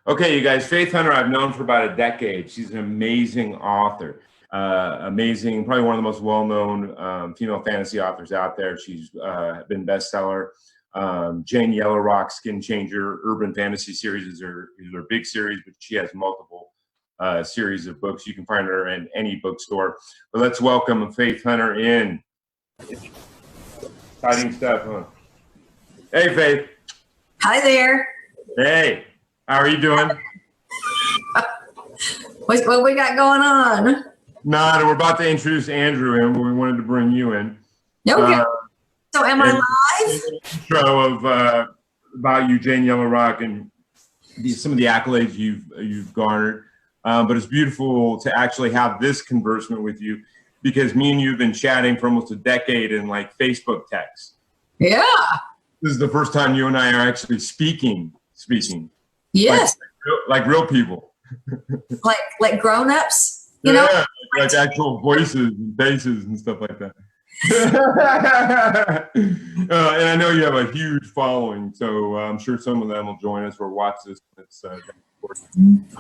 Okay, you guys, Faith Hunter, I've known for about a decade. She's an amazing author. Amazing, probably one of the most well-known female fantasy authors out there. She's been bestseller. Jane Yellow Rock, Skin Changer, Urban Fantasy series is her big series, but she has multiple series of books. You can find her in any bookstore. But let's welcome Faith Hunter in. Exciting stuff, huh? Hey, Faith. Hi there. Hey, how are you doing? What we got going on? We're about to introduce Andrew in, but we wanted to bring you in. Okay. So am I live? Intro of about you, Jane Yellow Rock, and some of the accolades you've garnered. But it's beautiful to actually have this conversation with you, because me and you have been chatting for almost a decade in like Facebook text. Yeah. This is the first time you and I are actually speaking. Yes. Like real people. like grown-ups, you know? Yeah, like actual voices and faces and stuff like that. And I know you have a huge following, so I'm sure some of them will join us or watch this.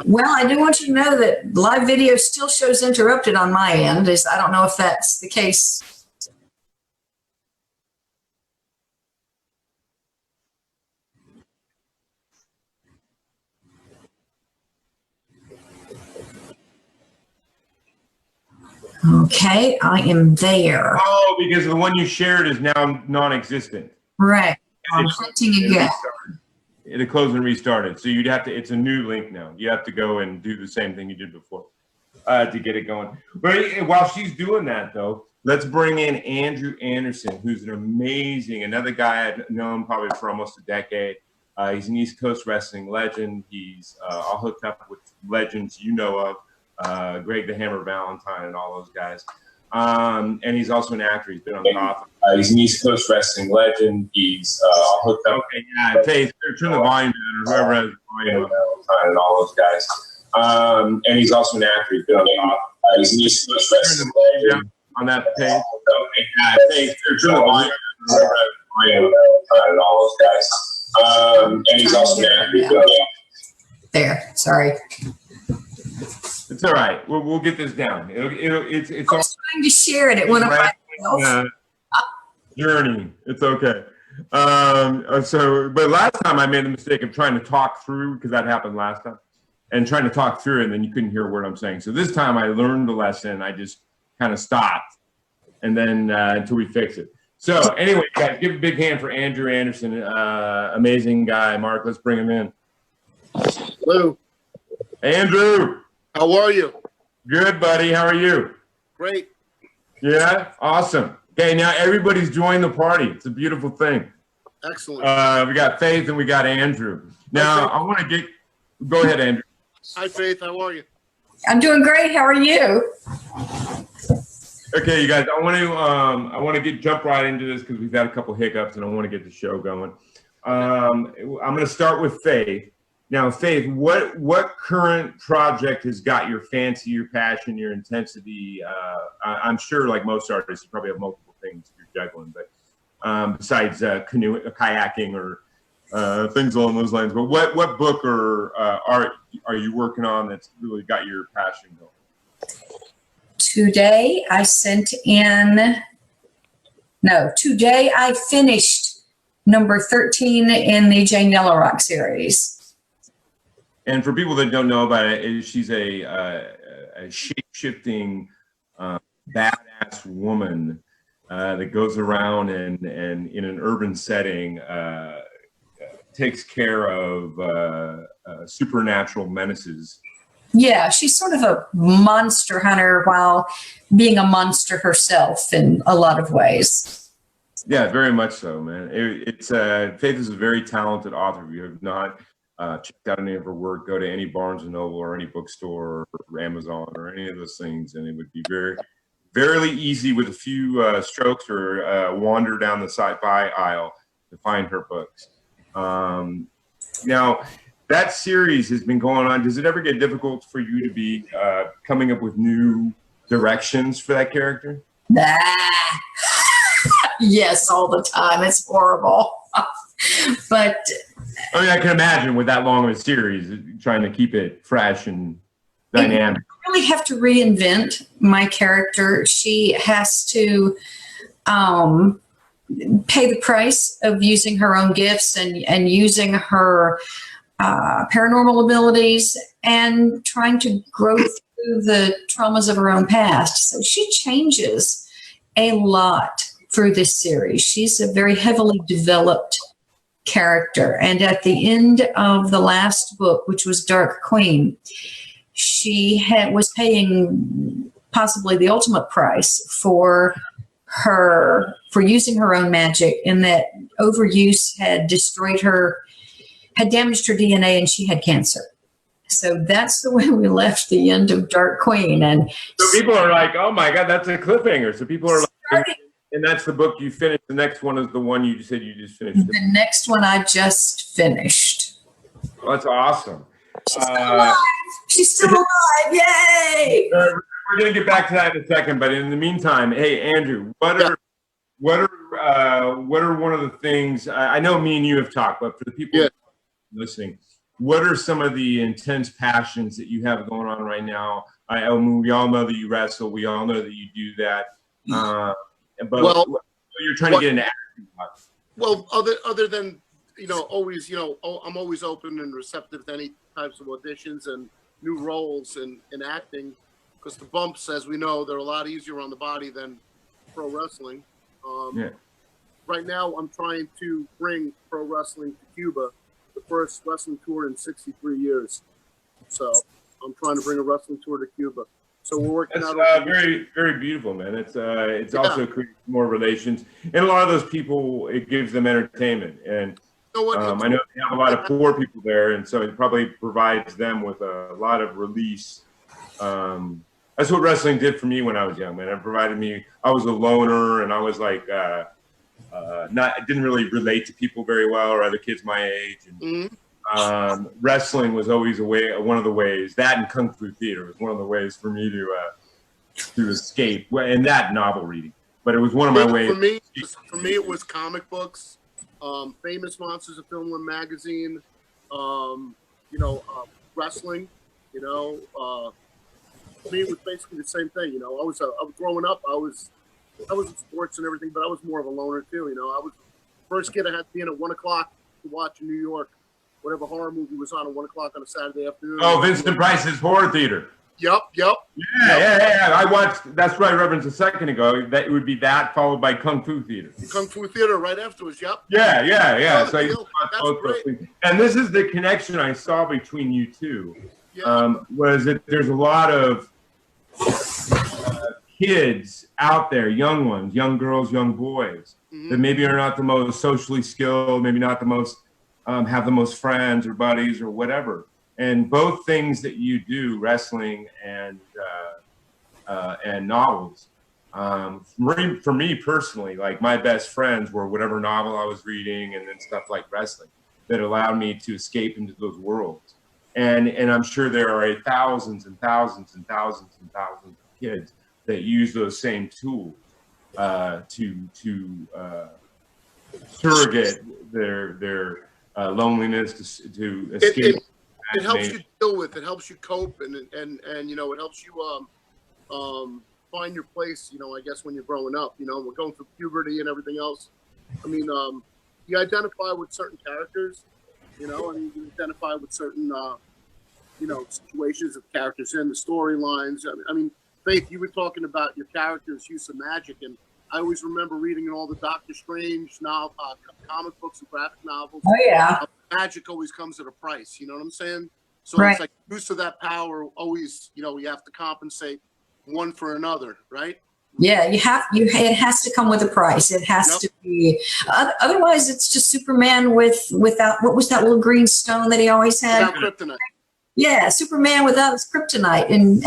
Well, I do want you to know that live video still shows interrupted on my end. I don't know if that's the case. Okay, I am there. Oh, because the one you shared is now non-existent. Right. I'm hunting again. It closed and restarted. So you'd have to, it's a new link now. You have to go and do the same thing you did before to get it going. But while she's doing that, though, let's bring in Andrew Anderson, who's another guy I've known probably for almost a decade. He's an East Coast wrestling legend. He's all hooked up with legends you know of. Greg the Hammer Valentine and all those guys. And he's also an actor. He's been on Gotham. He's an East Coast wrestling legend. He's all hooked up. Okay, yeah, Faith, turn the volume down, or whoever has the volume. Valentine and all those guys. And he's also an actor. He's been on Gotham. He's an East Coast wrestling legend. On that page. Okay, yeah, Faith, turn the volume down, or whoever has the volume. Valentine and all those guys. And he's also an actor. There, sorry. It's all right. We'll get this down. It's I was trying to share it at one of my journey. It's okay. But last time I made the mistake of trying to talk through, because that happened last time, and trying to talk through it, and then you couldn't hear what I'm saying. So this time I learned the lesson. I just kind of stopped, and then until we fix it. So anyway, guys, give a big hand for Andrew Anderson. Amazing guy. Mark, let's bring him in. Hello. Andrew. How are you? Good, buddy. How are you? Great. Yeah, awesome. Okay, now everybody's joined the party. It's a beautiful thing. Excellent. We got Faith and we got Andrew. Now, I want to go ahead, Andrew. Hi, Faith. How are you? I'm doing great. How are you? Okay, you guys, I want to jump right into this because we've had a couple hiccups and I want to get the show going. I'm going to start with Faith. Now, Faith, what current project has got your fancy, your passion, your intensity? I'm sure, like most artists, you probably have multiple things you're juggling, but besides kayaking or things along those lines. But what book or art are you working on that's really got your passion going? Today I finished number 13 in the Jane Yellow Rock series. And for people that don't know about it, she's a shape-shifting, badass woman that goes around and in an urban setting takes care of supernatural menaces. Yeah, she's sort of a monster hunter while being a monster herself in a lot of ways. Yeah, very much so, man. Faith is a very talented author. If you have not checked out any of her work, go to any Barnes & Noble or any bookstore or Amazon or any of those things, and it would be very easy with a few strokes or wander down the sci-fi aisle to find her books. Now, that series has been going on. Does it ever get difficult for you to be coming up with new directions for that character? Yes, all the time. It's horrible. But I mean, I can imagine with that long of a series, trying to keep it fresh and dynamic. I really have to reinvent my character. She has to pay the price of using her own gifts and using her paranormal abilities and trying to grow through the traumas of her own past. So she changes a lot through this series. She's a very heavily developed character. And at the end of the last book, which was Dark Queen, she was paying possibly the ultimate price for using her own magic, and that overuse had destroyed her, had damaged her DNA, and she had cancer. So that's the way we left the end of Dark Queen. And so people are like, oh my God, that's a cliffhanger. So people are like, and that's the book you finished. The next one is the one you said you just finished. The next one I just finished. Well, that's awesome. She's still alive. She's still alive. Yay! We're going to get back to that in a second, but in the meantime, hey, Andrew, what are one of the things, I know me and you have talked, but for the people listening, what are some of the intense passions that you have going on right now? We all know that you wrestle. We all know that you do that. But you're trying to get into acting. Well, other than, always, I'm always open and receptive to any types of auditions and new roles in acting, because the bumps, as we know, they're a lot easier on the body than pro wrestling. Right now, I'm trying to bring pro wrestling to Cuba, the first wrestling tour in 63 years. So I'm trying to bring a wrestling tour to Cuba. So we're working That's out. very, very beautiful, man. It's also creates more relations, and a lot of those people, it gives them entertainment. And You know what? I know they have a lot of poor people there, and so it probably provides them with a lot of release. That's what wrestling did for me when I was young, man. It provided me. I was a loner, and I was like, didn't really relate to people very well, or other kids my age. And, wrestling was always one of the ways. That and kung fu theater was one of the ways for me to escape. And that novel reading, but it was one of my ways. For me, it was comic books, Famous Monsters of Film and Magazine, wrestling. For me, it was basically the same thing. I was growing up. I was in sports and everything, but I was more of a loner too. I was the first kid I had to be in at 1 o'clock to watch in New York, whatever horror movie was on at 1 o'clock on a Saturday afternoon. Oh, Vincent Price's Horror Theater. Yep. Yeah. I watched. That's what I referenced a second ago. That it would be that followed by Kung Fu Theater. Kung Fu Theater right afterwards. Yep. Yeah. So that's great. And this is the connection I saw between you two. Yeah. Was that there's a lot of kids out there, young ones, young girls, young boys, that maybe are not the most socially skilled, maybe not the most have the most friends or buddies or whatever. And both things that you do, wrestling and novels, for me personally, like my best friends were whatever novel I was reading, and then stuff like wrestling that allowed me to escape into those worlds. And I'm sure there are thousands and thousands and thousands and thousands of kids that use those same tools to surrogate their loneliness, to escape. It helps you deal with. It helps you cope, and it helps you find your place. I guess when you're growing up, we're going through puberty and everything else. I mean, you identify with certain characters. You identify with certain situations of characters in the storylines. I mean, Faith, you were talking about your character's use of magic, and I always remember reading in all the Doctor Strange comic books and graphic novels. Oh yeah. Magic always comes at a price. You know what I'm saying? So Right. It's like use of that power always. You have to compensate one for another, right? Yeah, it has to come with a price. It has to be, otherwise it's just Superman without, what was that little green stone that he always had? Without kryptonite. Yeah, Superman without his kryptonite, and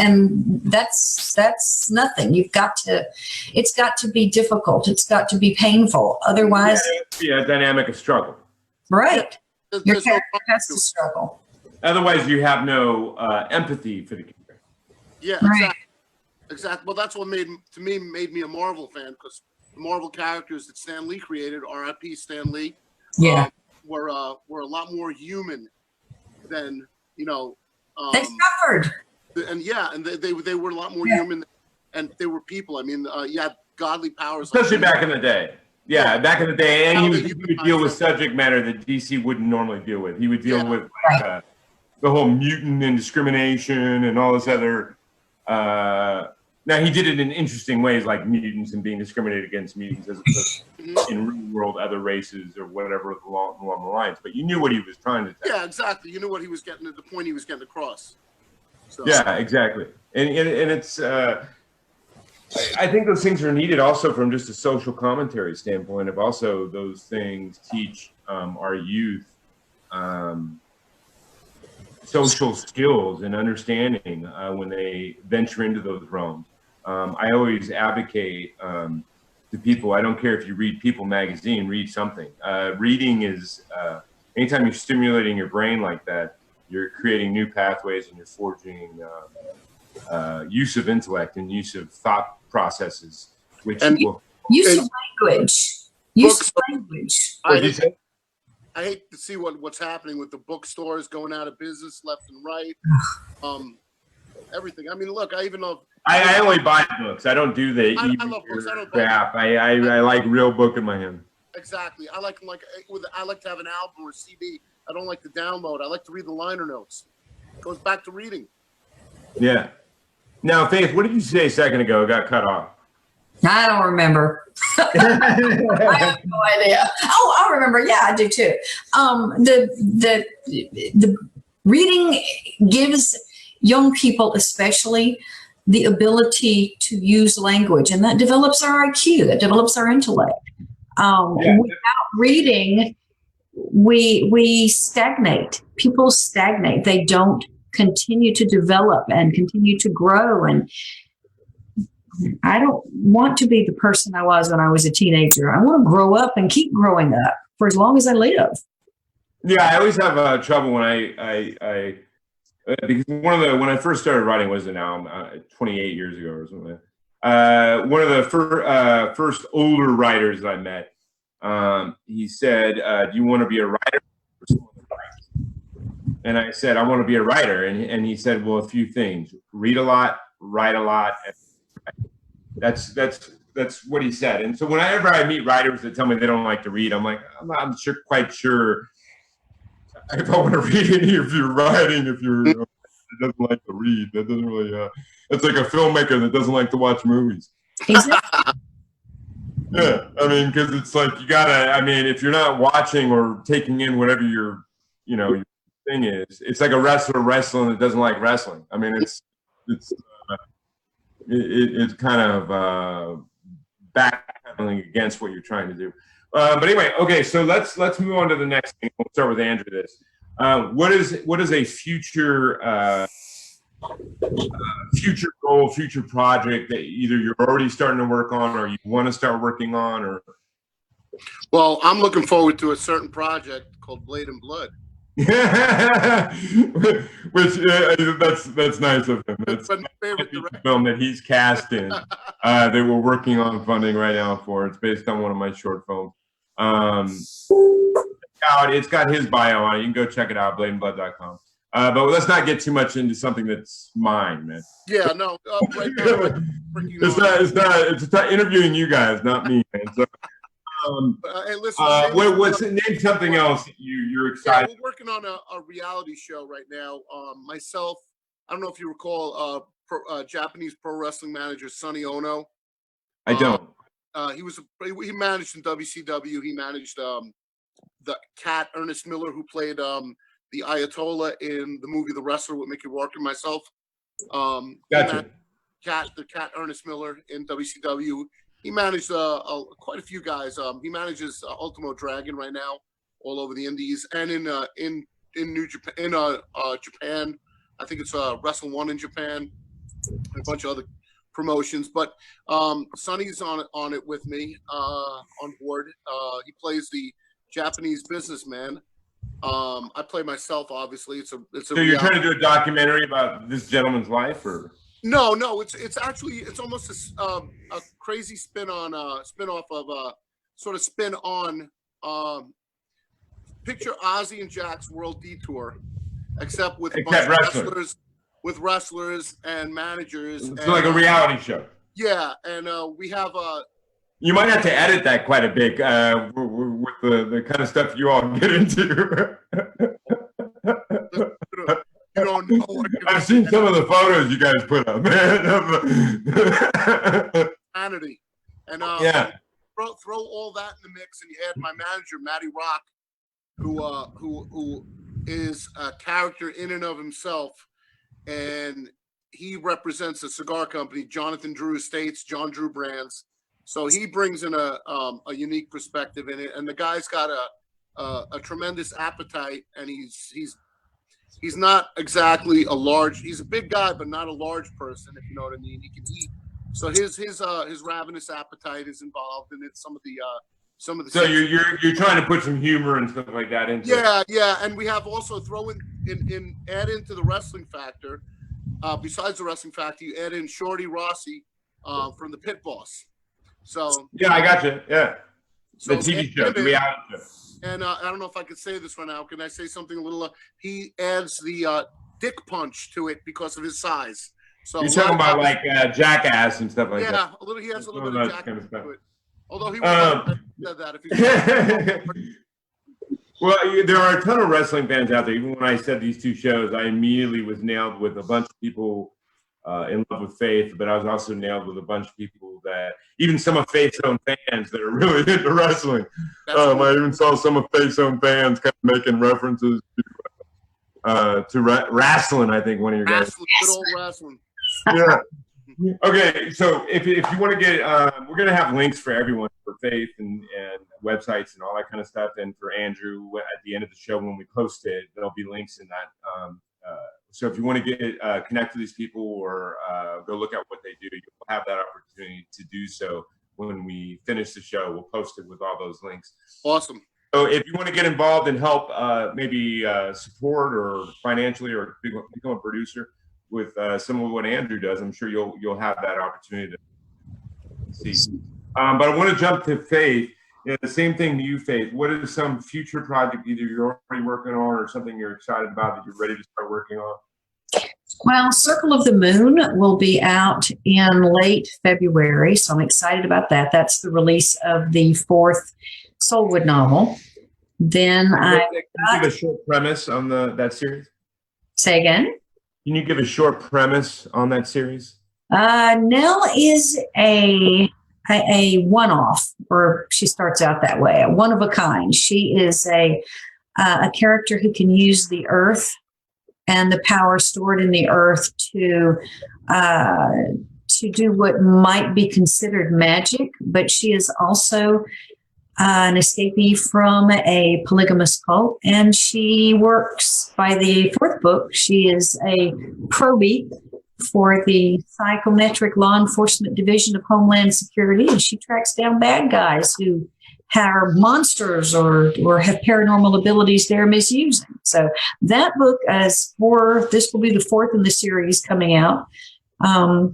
that's nothing. It's got to be difficult. It's got to be painful. Otherwise, a dynamic of struggle. right, your There's no character has to struggle. Otherwise, you have no empathy for the character. Yeah, Right. exactly. Well, that's what made me a Marvel fan, because the Marvel characters that Stan Lee created, R.I.P. Stan Lee. Yeah. were a lot more human than, you know. They suffered. And yeah, and they were a lot more human, and they were people. I mean, you had godly powers, especially back in the day. Yeah, back in the day, and he would deal with subject matter that DC wouldn't normally deal with. He would deal with like, the whole mutant and discrimination and all this other. Now he did it in interesting ways, like mutants and being discriminated against mutants as opposed to in real world other races or whatever along the lines. But you knew what he was trying to tell. Yeah, exactly. You knew what he was getting, the point he was getting across. So. Yeah, exactly. And it's. I think those things are needed also from just a social commentary standpoint. Of also those things teach our youth social skills and understanding when they venture into those realms. I always advocate to people, I don't care if you read People magazine, read something. Reading is, anytime you're stimulating your brain like that, you're creating new pathways and you're forging use of intellect and use of thought processes, which will... Use of language. Use of language. I hate to see what's happening with the bookstores going out of business left and right. Everything. I mean, look, I even know. I only buy books. I don't do the I love books. I don't crap. I like real book in my hand. Exactly. I like to have an album or CD. I don't like to download. I like to read the liner notes. It goes back to reading. Yeah. Now, Faith, what did you say a second ago? It got cut off. I don't remember. I have no idea. Oh, I remember. Yeah, I do too. The reading gives young people, especially, the ability to use language, and that develops our IQ. That develops our intellect. Without reading, we stagnate. People stagnate. They don't continue to develop and continue to grow. And I don't want to be the person I was when I was a teenager. I want to grow up and keep growing up for as long as I live. Yeah, I always have trouble when I because when I first started writing was now 28 years ago or something. One of the first older writers I met, he said, "Do you want to be a writer?" And I said, "I want to be a writer." And he said, "Well, a few things: read a lot, write a lot." That's what he said. And so whenever I meet writers that tell me they don't like to read, I'm like, I'm not quite sure if I want to read any of your writing. If you're doesn't like to read, that doesn't really. It's like a filmmaker that doesn't like to watch movies. Exactly. Yeah, I mean, because it's like you gotta. I mean, if you're not watching or taking in whatever your thing is, it's like a wrestler wrestling that doesn't like wrestling. I mean, it's kind of backpedaling against what you're trying to do. But anyway, okay, so let's move on to the next thing. We'll start with Andrew. What is a future future goal, future project that either you're already starting to work on or you want to start working on? Or well, I'm looking forward to a certain project called Blade and Blood. Which that's nice of him. That's my favorite film that he's cast in. That we're working on funding right now for. It's based on one of my short films. It's got his bio on it. You can go check it out, bladeandblood.com. But let's not get too much into something that's mine, man. Yeah, no. Right now, it's not interviewing you guys, not me, man. So, hey, listen. Name something else that you're excited. Yeah, we're working on a reality show right now. Myself, I don't know if you recall Japanese pro wrestling manager Sonny Ono. I don't. He managed in WCW. He managed the cat Ernest Miller, who played the Ayatollah in the movie The Wrestler with Mickey Rourke and myself. Gotcha. The cat Ernest Miller in WCW. He managed quite a few guys. He manages Ultimo Dragon right now, all over the Indies, and in New Japan, Japan. I think it's Wrestle One in Japan, and a bunch of other promotions. But Sonny's on it with me, on board. He plays the Japanese businessman. I play myself, obviously. So you're trying to do a documentary about this gentleman's life, or? No, it's actually almost a crazy spin-off of sort of spin on picture Ozzy and Jack's World Detour, except with a bunch Except of wrestling. wrestlers, with wrestlers and managers. It's and, like a reality show. Yeah, and we have You might have to edit that quite a bit with the kind of stuff you all get into. you don't know what you're I've seen some of the photos you guys put up, man. humanity. And Yeah. throw all that in the mix, and you add my manager, Matty Rock, who is a character in and of himself, and he represents a cigar company, Jonathan Drew Estates, John Drew Brands. So he brings in a unique perspective in it, and the guy's got a tremendous appetite, and he's not exactly a large. He's a big guy, but not a large person, if you know what I mean. He can eat. So his ravenous appetite is involved in it. Some of the So you're trying to put some humor and stuff like that into it. yeah, and we have also add into the wrestling factor. Besides the wrestling factor, you add in Shorty Rossi from the Pit Boss. So Yeah, I got you. Yeah, so the TV show, the reality show. And I don't know if I could say this right now. Can I say something a little? He adds the dick punch to it because of his size. So You're talking about like Jackass and stuff like that. yeah, a little. He has a little bit of Jackass kind of stuff. to it. Although he wouldn't have said that if he. Well, there are a ton of wrestling fans out there. Even when I said these two shows, I immediately was nailed with a bunch of people in love with Faith, but I was also nailed with a bunch of people that, even some of Faith's own fans that are really into wrestling. I even saw some of Faith's own fans kind of making references to wrestling, I think one of your guys. Good old wrestling. Yeah. Okay, so if you want to get, we're going to have links for everyone, for Faith and websites and all that kind of stuff, and for Andrew at the end of the show when we post it, there'll be links in that. So if you want to get connect to these people or go look at what they do, you'll have that opportunity to do so when we finish the show. We'll post it with all those links. Awesome. So if you want to get involved and help, maybe support or financially, or become a producer with some of what Andrew does, I'm sure you'll have that opportunity to see. But I want to jump to Faith. Yeah, the same thing to you, Faith. What is some future project either you're already working on or something you're excited about that you're ready to start working on? Well, Circle of the Moon will be out in late February, so I'm excited about that. That's the release of the 4th Soulwood novel. Then Can you give a short premise on that series? Say again? Can you give a short premise on that series? Nell is a one-off, or she starts out that way, a one of a kind. She is a character who can use the earth and the power stored in the earth to do what might be considered magic, but she is also an escapee from a polygamous cult, and she works, by the 4th book, she is a probie for the Psychometric Law Enforcement Division of Homeland Security, and she tracks down bad guys who are monsters or have paranormal abilities they're misusing. So that book this will be the 4th in the series coming out. So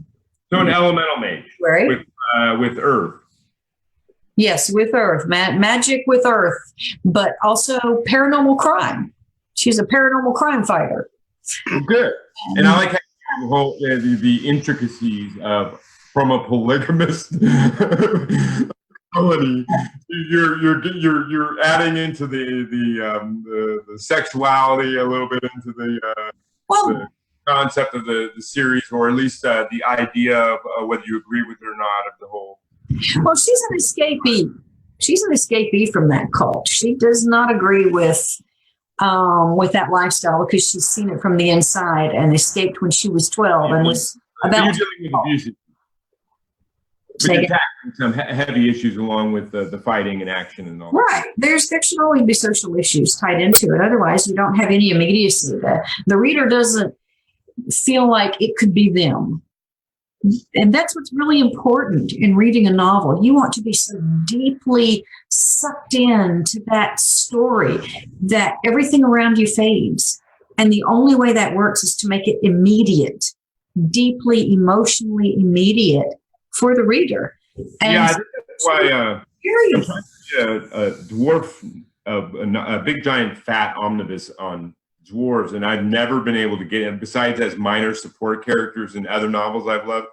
an elemental mage with Earth. Yes, with Earth, magic with Earth, but also paranormal crime. She's a paranormal crime fighter. Good, and I like how the whole the intricacies of from a polygamist quality. You're adding into the sexuality a little bit into the concept of the series, or at least the idea of whether you agree with it or not of the whole. Well, she's an escapee. She's an escapee from that cult. She does not agree with that lifestyle because she's seen it from the inside and escaped when she was 12 and was about. You're dealing with abuse. But you're tackling some heavy issues along with the fighting and action and all. Right. There should always be social issues tied into it. Otherwise, you don't have any immediacy. The reader doesn't feel like it could be them. And that's what's really important in reading a novel. You want to be so deeply sucked into that story that everything around you fades. And the only way that works is to make it immediate, deeply emotionally immediate for the reader. And yeah, I think that's why a dwarf a big giant fat omnibus on dwarves, and I've never been able to get in, besides as minor support characters in other novels I've loved.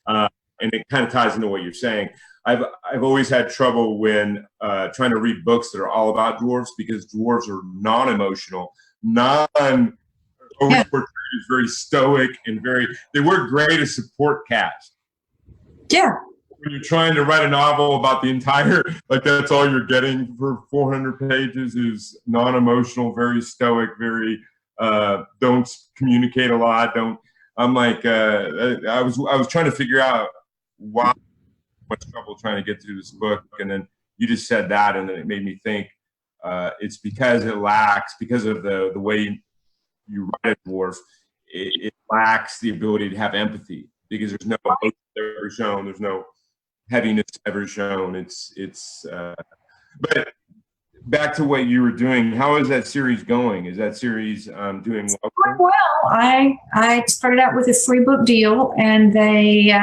And it kind of ties into what you're saying. I've always had trouble when trying to read books that are all about dwarves, because dwarves are non-emotional, always portrayed as very stoic and they work great as support cast. Yeah. When you're trying to write a novel about the entire, like that's all you're getting for 400 pages is non-emotional, very stoic, very don't communicate a lot. I'm like, I was trying to figure out why much trouble trying to get through this book, and then you just said that, and then it made me think it's because it lacks, because of the way you write a dwarf, it lacks the ability to have empathy, because there's no emotion ever shown, there's no heaviness ever shown. But back to what you were doing, how is that series going? Is that series doing well? Well, I started out with a 3-book deal, and they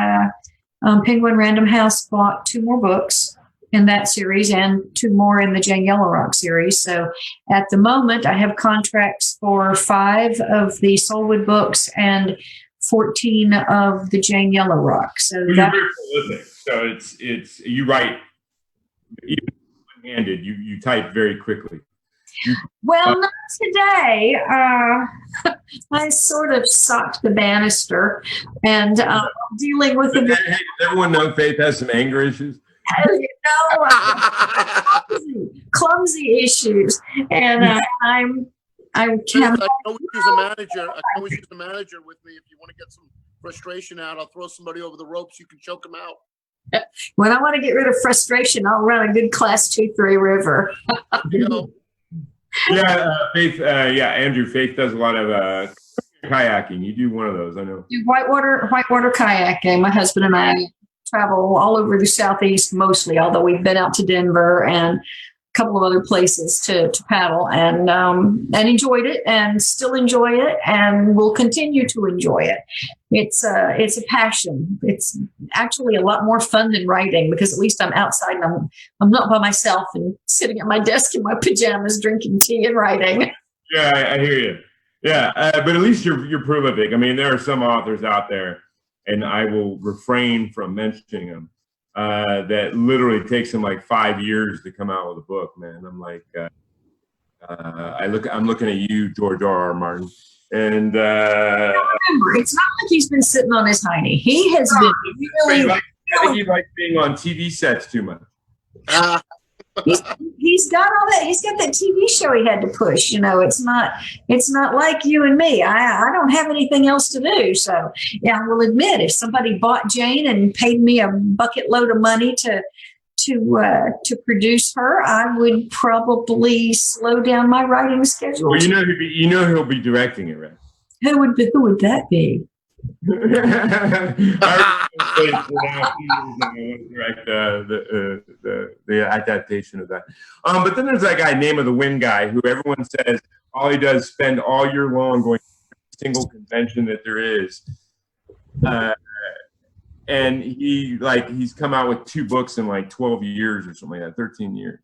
Penguin Random House bought 2 more books in that series and 2 more in the Jane Yellow Rock series. So at the moment, I have contracts for 5 of the Soulwood books and 14 of the Jane Yellow Rock. So you're very prolific. So it's you write even one-handed. You type very quickly. Well, not today. I sort of socked the banister and dealing with the. Hey, everyone know Faith has some anger issues. Clumsy issues, and I can always use a manager. I can always use a manager with me if you want to get some frustration out. I'll throw somebody over the ropes. You can choke them out. When I want to get rid of frustration, I'll run a good Class 2-3 river. You know. Yeah, Faith. Andrew. Faith does a lot of kayaking. You do one of those, I know. Do whitewater kayaking. My husband and I travel all over the Southeast mostly, although we've been out to Denver and a couple of other places to paddle, and enjoyed it, and still enjoy it, and will continue to enjoy it. It's a passion. It's actually a lot more fun than writing, because at least I'm outside and I'm not by myself and sitting at my desk in my pajamas drinking tea and writing. Yeah, I hear you. Yeah, but at least you're prolific. I mean, there are some authors out there, and I will refrain from mentioning them, that literally takes them like 5 years to come out with a book, man. I'm like, I'm looking at you, George R.R. Martin, and remember, it's not like he's been sitting on his hiney. He has been really. I think he likes being on TV sets too much. He's got all that. He's got that TV show he had to push. You know, it's not like you and me. I don't have anything else to do. So yeah, I will admit, if somebody bought Jane and paid me a bucket load of money to produce her, I would probably slow down my writing schedule. Well, he'll be directing it, right? Who would that be? Direct the adaptation of that. But then there's that guy, Name of the Wind guy, who everyone says all he does is spend all year long going to every single convention that there is. And he's come out with 2 books in like 12 years or something like that, 13 years.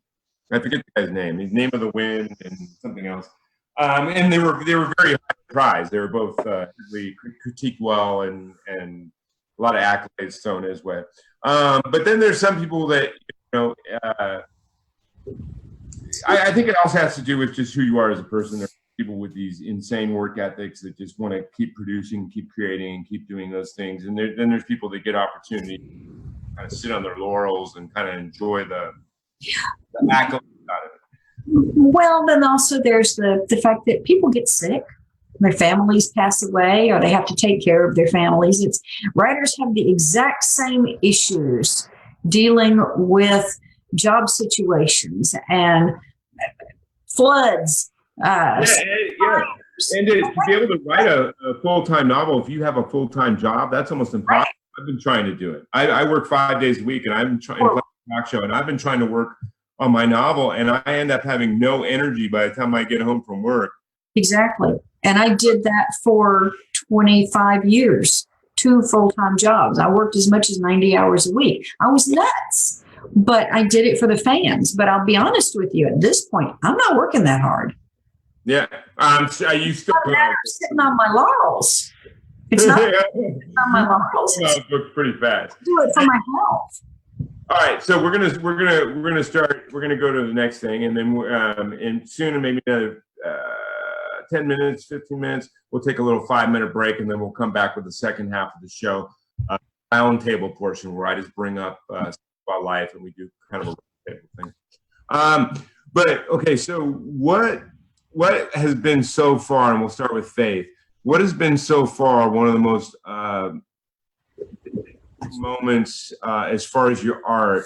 I forget the guy's name. His Name of the Wind and something else. And they were very high prized. They were both really critiqued well, and a lot of accolades thrown his way. But then there's some people that, I think it also has to do with just who you are as a person. There are people with these insane work ethics that just want to keep producing, keep creating, and keep doing those things. And then there's people that get opportunity to kind of sit on their laurels and kind of enjoy the accolades out of it. Well, then also there's the fact that people get sick, their families pass away, or they have to take care of their families. Writers have the exact same issues dealing with job situations and floods. And to be able to write a full-time novel, if you have a full-time job, that's almost impossible. Right. I've been trying to do it. I work 5 days a week, and I'm trying to play a talk show, and I've been trying to work on my novel, and I end up having no energy by the time I get home from work. Exactly. And I did that for 25 years, 2 full-time jobs. I worked as much as 90 hours a week. I was nuts. but I did it for the fans. But I'll be honest with you, at this point, I'm not working that hard. Yeah. You still I'm put not out sitting on my laurels. It's not sitting on my laurels. put out books pretty fast. I do it for my health. All right, so we're gonna start. We're gonna go to the next thing, and then and soon, maybe 10 minutes, 15 minutes, we'll take a little 5-minute break, and then we'll come back with the second half of the show, round table portion, where I just bring up about life, and we do kind of a round table thing. But okay, so what has been so far, and we'll start with Faith. What has been so far one of the most moments as far as your art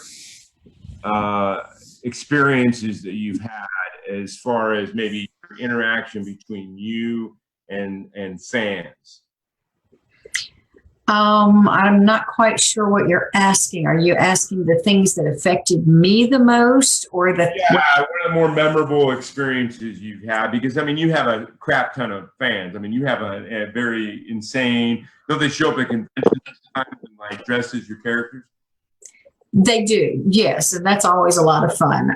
experiences that you've had, as far as maybe interaction between you and fans? I'm not quite sure what you're asking. Are you asking the things that affected me the most, or the one of the more memorable experiences you've had? Because I mean, you have a crap ton of fans. I mean, you have a very insane. Don't they show up at conventions and like dressed as your characters? They do, yes, and that's always a lot of fun.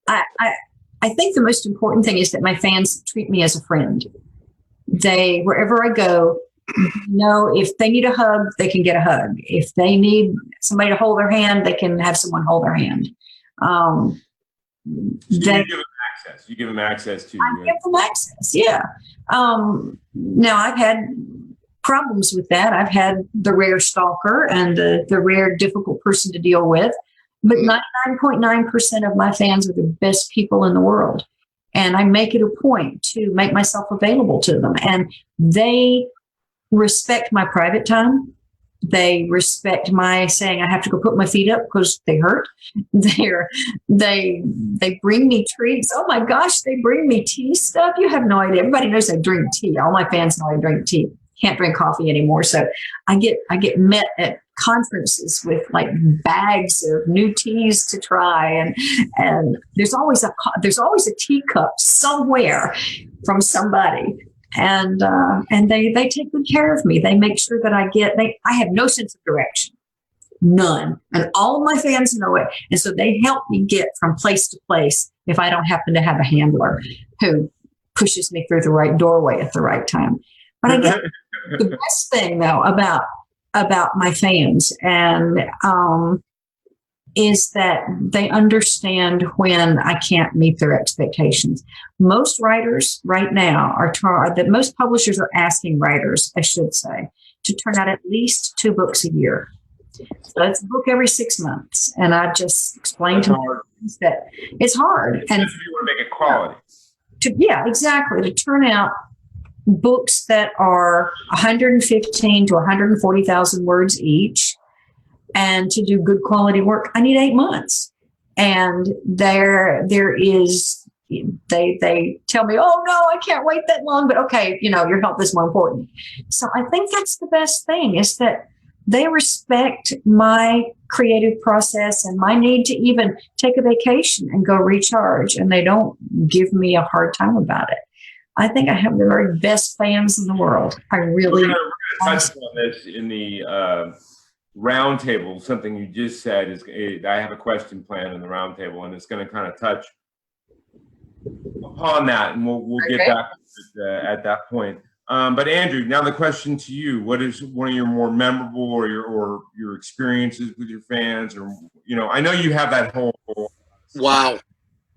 I think the most important thing is that my fans treat me as a friend. They, wherever I go, if they need a hug, they can get a hug. If they need somebody to hold their hand, they can have someone hold their hand. So you give them access. You give them access to. I give them access. Yeah. Now I've had problems with that. I've had the rare stalker and the rare difficult person to deal with, but 99.9% of my fans are the best people in the world. And I make it a point to make myself available to them. And they respect my private time. They respect my saying I have to go put my feet up because they hurt. They bring me treats. Oh my gosh, they bring me tea stuff. You have no idea. Everybody knows I drink tea. All my fans know I drink tea. Can't drink coffee anymore. So I get met at conferences with like bags of new teas to try, and there's always a teacup somewhere from somebody. And they take good care of me. They make sure that I have no sense of direction, none. And all of my fans know it. And so they help me get from place to place if I don't happen to have a handler who pushes me through the right doorway at the right time. But I guess the best thing though about my fans is that they understand when I can't meet their expectations. Most writers right now most publishers are asking writers, I should say, to turn out at least 2 books a year. So it's a book every 6 months. And I just explained to my friends that it's hard. And if you want to make it quality. Yeah, exactly. To turn out books that are 115 to 140,000 words each, and to do good quality work, I need 8 months. And there is, they tell me, oh no, I can't wait that long, but okay, your health is more important. So I think that's the best thing, is that they respect my creative process and my need to even take a vacation and go recharge, and they don't give me a hard time about it. I think I have the very best fans in the world. I really. We're going to touch on this in the roundtable. Something you just said is I have a question planned in the roundtable, and it's going to kind of touch upon that, and we'll get back at that point. But Andrew, now the question to you: what is one of your more memorable or your experiences with your fans? Or I know you have that whole. Wow,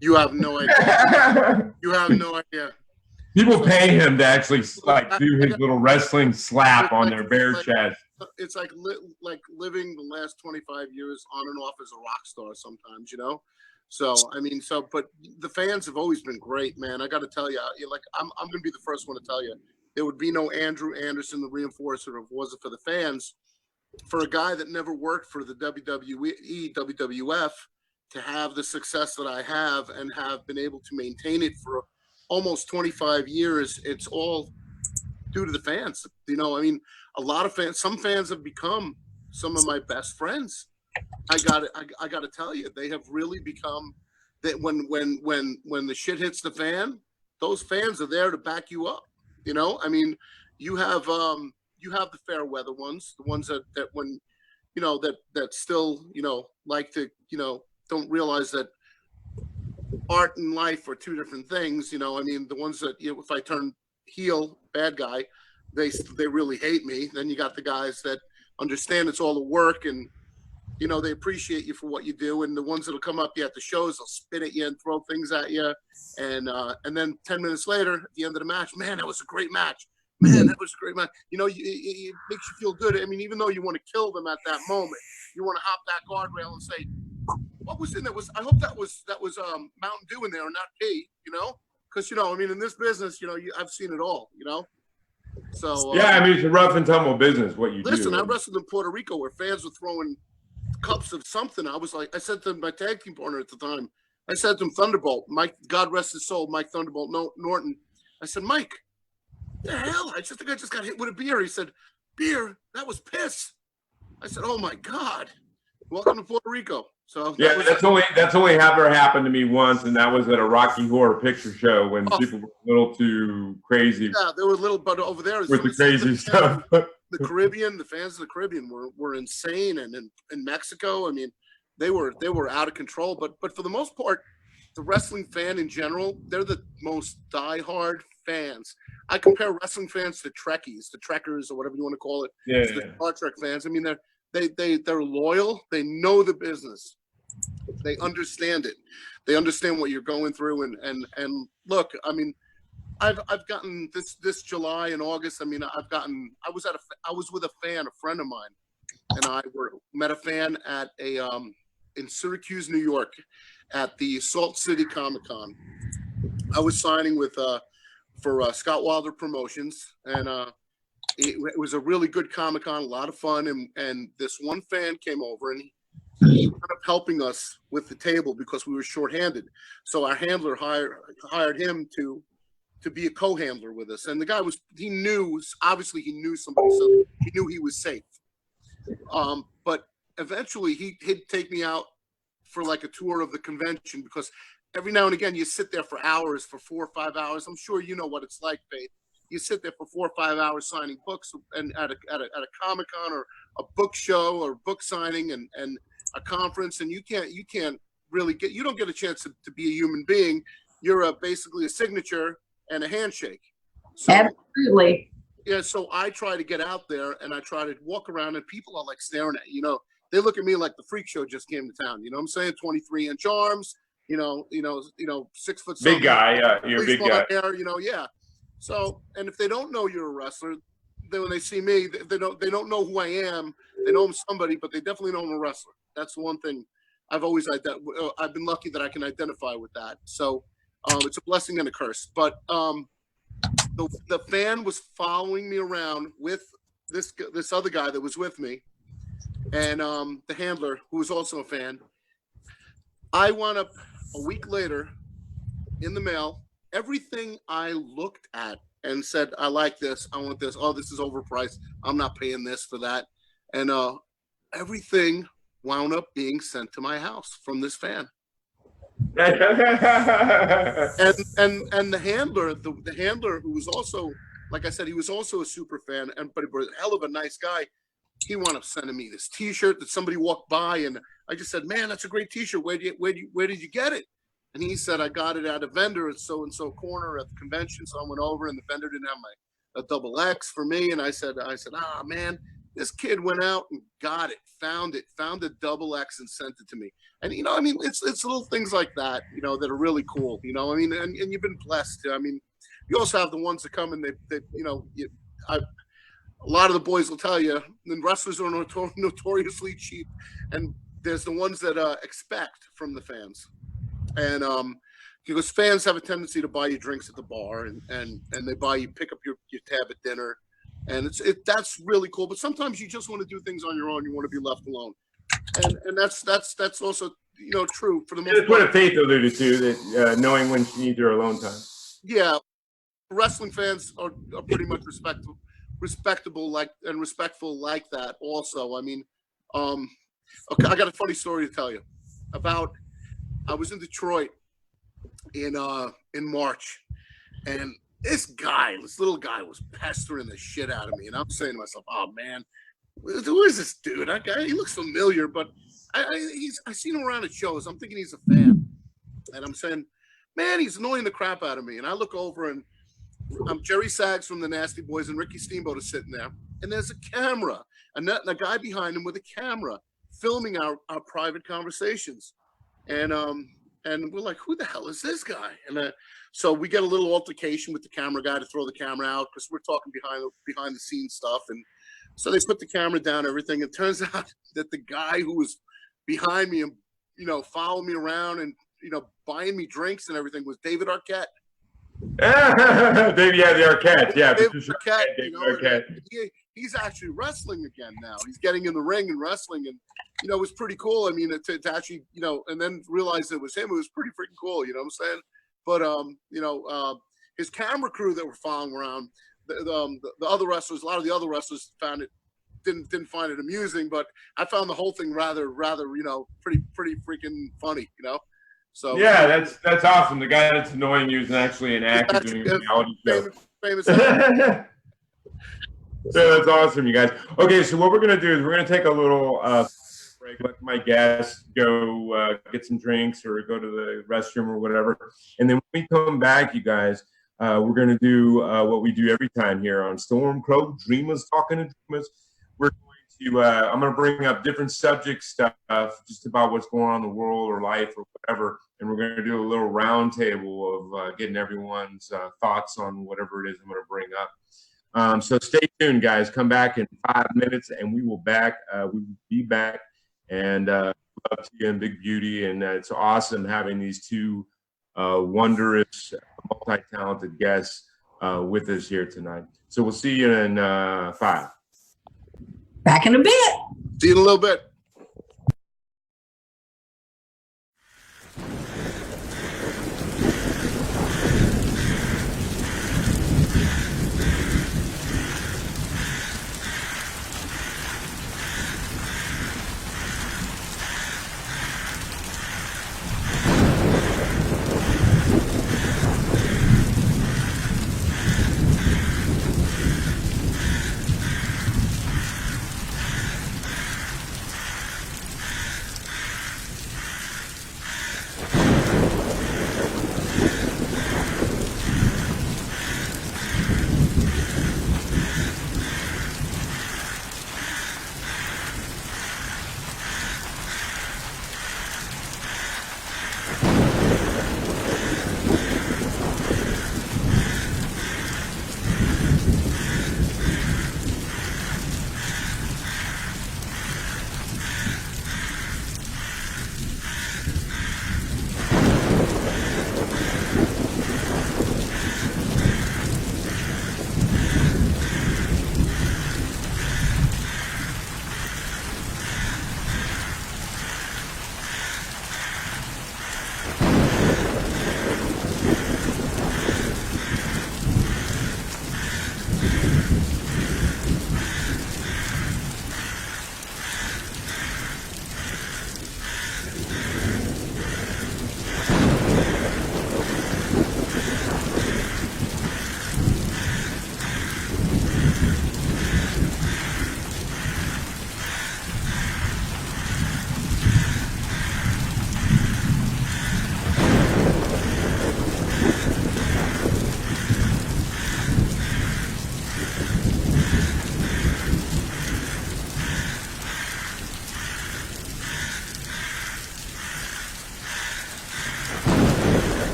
you have no idea. You have no idea. People pay him to actually do his little wrestling slap on their bare chest. It's like living the last 25 years on and off as a rock star sometimes, So, but the fans have always been great, man. I got to tell you, I'm going to be the first one to tell you, there would be no Andrew Anderson, the reinforcer, if it wasn't for the fans. For a guy that never worked for the WWE, WWF, to have the success that I have and have been able to maintain it for almost 25 years, it's all due to the fans. A lot of fans, some fans have become some of my best friends. I got to tell you, they have really become that. When the shit hits the fan, those fans are there to back you up. You have the fair weather ones, the ones that when that still, like to, don't realize that art and life are two different things. I mean, the ones that, if I turn heel, bad guy, they really hate me. Then you got the guys that understand it's all the work, and they appreciate you for what you do. And the ones that'll come up you at the shows, they'll spit at you and throw things at you. And then 10 minutes later, at the end of the match, man, that was a great match. Man, that was a great match. It makes you feel good. I mean, even though you want to kill them at that moment, you want to hop that guardrail and say, what was in there? I hope that was Mountain Dew in there and not pee, because, I mean, in this business, I've seen it all, So yeah, I mean, it's a rough and tumble business. What you listen, do. I wrestled in Puerto Rico where fans were throwing cups of something. I said to my tag team partner at the time, I said to him, Thunderbolt, Mike, God rest his soul, Mike Thunderbolt Norton. I said, Mike, what the hell? I just think I just got hit with a beer. He said, beer? That was piss. I said, oh my God. Welcome to Puerto Rico. So yeah, that's only ever happened to me once, and that was at a Rocky Horror Picture Show when people were a little too crazy. Yeah, they were a little, but over there with the crazy stuff. The Caribbean, the fans of the Caribbean were insane, and in Mexico, I mean, they were out of control. But for the most part, the wrestling fan in general, they're the most diehard fans. I compare wrestling fans to Trekkies, the Trekkers, or whatever you want to call it. Yeah, the Star Trek fans. I mean, they're loyal. They know the business. They understand it. They understand what you're going through. And look, I mean, I've gotten this July and August. I mean, I was with a friend of mine, and I met a fan at in Syracuse, New York, at the Salt City Comic-Con. I was signing for Scott Wilder Promotions, and it was a really good Comic-Con, a lot of fun. And this one fan came over, and he ended up helping us with the table because we were shorthanded. So our handler hired him to be a co-handler with us. And the guy obviously he knew somebody, so he knew he was safe. But eventually he'd take me out for like a tour of the convention, because every now and again you sit there for hours, for 4 or 5 hours. I'm sure you know what it's like, Faith. You sit there for 4 or 5 hours signing books, and at a Comic-Con or a book show or book signing and a conference, and you can't really you don't get a chance to be a human being. You're basically a signature and a handshake. So, absolutely. Yeah, so I try to get out there and I try to walk around, and people are like staring at you. They look at me like the freak show just came to town. You know what I'm saying? 23-inch arms. 6 foot. Big guy. You're a big guy. Hair, yeah. So, and if they don't know you're a wrestler, then when they see me, they don't know who I am. They know I'm somebody, but they definitely know I'm a wrestler. That's the one thing I've been lucky that I can identify with that. So it's a blessing and a curse. But the fan was following me around with this other guy that was with me, and the handler, who was also a fan. I wound up a week later in the mail. Everything I looked at and said, I like this, I want this, oh, this is overpriced, I'm not paying this for that. And everything wound up being sent to my house from this fan. And the handler, the handler, who was also, like I said, he was also a super fan, but he was a hell of a nice guy. He wound up sending me this T-shirt that somebody walked by, and I just said, "Man, that's a great T-shirt. Where did you get it?" And he said, "I got it at a vendor at so and so corner at the convention." So I went over, and the vendor didn't have a double X for me, and I said, "Ah, man, this kid went out and got it, found a double X and sent it to me." And I mean, it's little things like that, that are really cool. I mean, and you've been blessed. I mean, you also have the ones that come and a lot of the boys will tell you, and wrestlers are notoriously cheap, and there's the ones that expect from the fans, and because fans have a tendency to buy you drinks at the bar, and they pick up your tab at dinner, and that's really cool. But sometimes you just want to do things on your own. You want to be left alone, and that's also true for the most part. That's what Faith alluded to, that knowing when she needs her alone time. Yeah, wrestling fans are pretty much respectable and respectful like that also. I mean, okay, I got a funny story to tell you about. I was in Detroit in March, and this little guy was pestering the shit out of me, and I'm saying to myself, oh man, who is this dude? That guy, he looks familiar, but I seen him around at shows. I'm thinking he's a fan, and I'm saying, man, he's annoying the crap out of me. And I look over, and Jerry Saggs from the Nasty Boys and Ricky Steamboat is sitting there, and there's a camera, and a guy behind him with a camera filming our private conversations, and we're like, who the hell is this guy? And so we get a little altercation with the camera guy to throw the camera out because we're talking behind the scenes stuff, and so they put the camera down, everything. It turns out that the guy who was behind me and, following me around and, buying me drinks and everything was David Arquette. David, yeah, the Arquette. Yeah, David Arquette, Arquette. He's actually wrestling again now. He's getting in the ring and wrestling, and it was pretty cool. I mean, to actually, and then realize it was him. It was pretty freaking cool. You know what I'm saying? But his camera crew that were following around, the other wrestlers, a lot of the other wrestlers didn't find it amusing, but I found the whole thing rather pretty freaking funny. So yeah, that's awesome. The guy that's annoying you is actually an actor doing a reality show. Famous Yeah, that's awesome, you guys. Okay, so what we're gonna do is we're gonna take a little break, let my guests go get some drinks or go to the restroom or whatever, and then when we come back, you guys, we're gonna do what we do every time here on StormCrow, Dreamers Talking to Dreamers. We're going to I'm gonna bring up different subject stuff, just about what's going on in the world or life or whatever, and we're gonna do a little round table of getting everyone's thoughts on whatever it is I'm gonna bring up. So stay tuned, guys. Come back in 5 minutes, and we will be back. And love to you and Big Beauty, and it's awesome having these two wondrous, multi-talented guests with us here tonight. So we'll see you in 5. Back in a bit. See you in a little bit.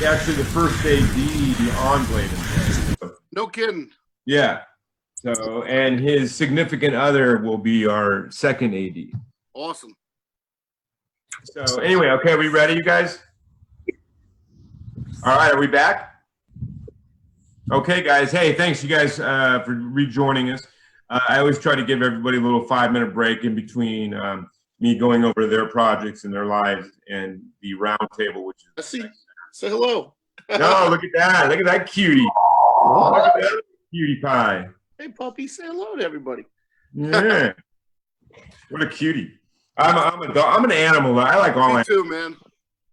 actually the first AD on Blade and Play. No kidding. Yeah. So, and his significant other will be our second AD. Awesome. So anyway, okay, are we ready, you guys? All right, are we back? Okay, guys. Hey, thanks you guys for rejoining us. I always try to give everybody a little 5-minute break in between me going over their projects and their lives and the round table, which is. I see. Say hello. No, look at that. Look at that cutie. Look at that cutie pie. Hey, puppy, say hello to everybody. Yeah. What a cutie. I'm a dog. I'm an animal. I like all Me animals. too, man.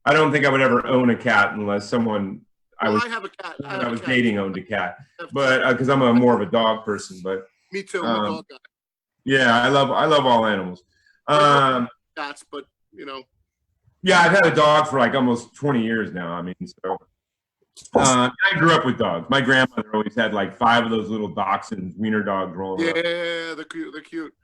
I don't think I would ever own a cat unless someone I have a cat. I was dating owned a cat. But because I'm more of a dog person. But me too. I'm a dog guy. yeah, I love all animals. Cats, but you know. Yeah, I've had a dog for like almost 20 years now. I mean, so I grew up with dogs. My grandmother always had like 5 of those little dachshunds, wiener dogs rolling around. Yeah, they're cute. They're cute.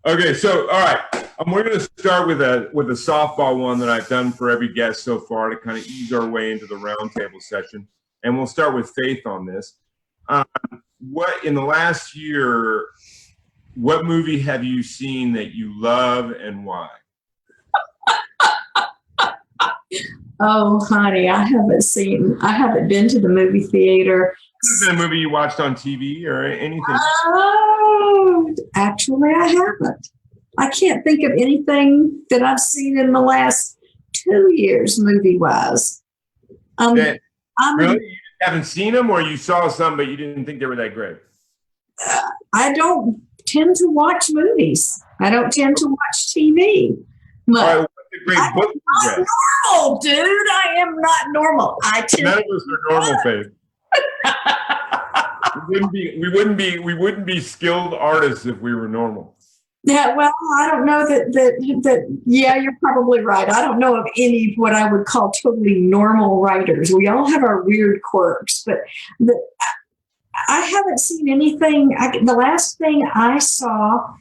Okay, so all right, we're going to start with a softball one that I've done for every guest so far to kind of ease our way into the roundtable session, and we'll start with Faith on this. What in the last year, what movie have you seen that you love and why? Oh, honey, I haven't been to the movie theater. Has there been a movie you watched on TV or anything? Oh, actually, I haven't. I can't think of anything that I've seen in the last 2 years, movie-wise. Really? You haven't seen them, or you saw some, but you didn't think they were that great? I don't tend to watch movies. I don't tend to watch TV. But All right, what's a great book you read? normal, dude. I am not normal. None of us are normal, Faith. We wouldn't be skilled artists if we were normal. Yeah, well, I don't know that. Yeah, you're probably right. I don't know of any what I would call totally normal writers. We all have our weird quirks, but I haven't seen anything. The last thing I saw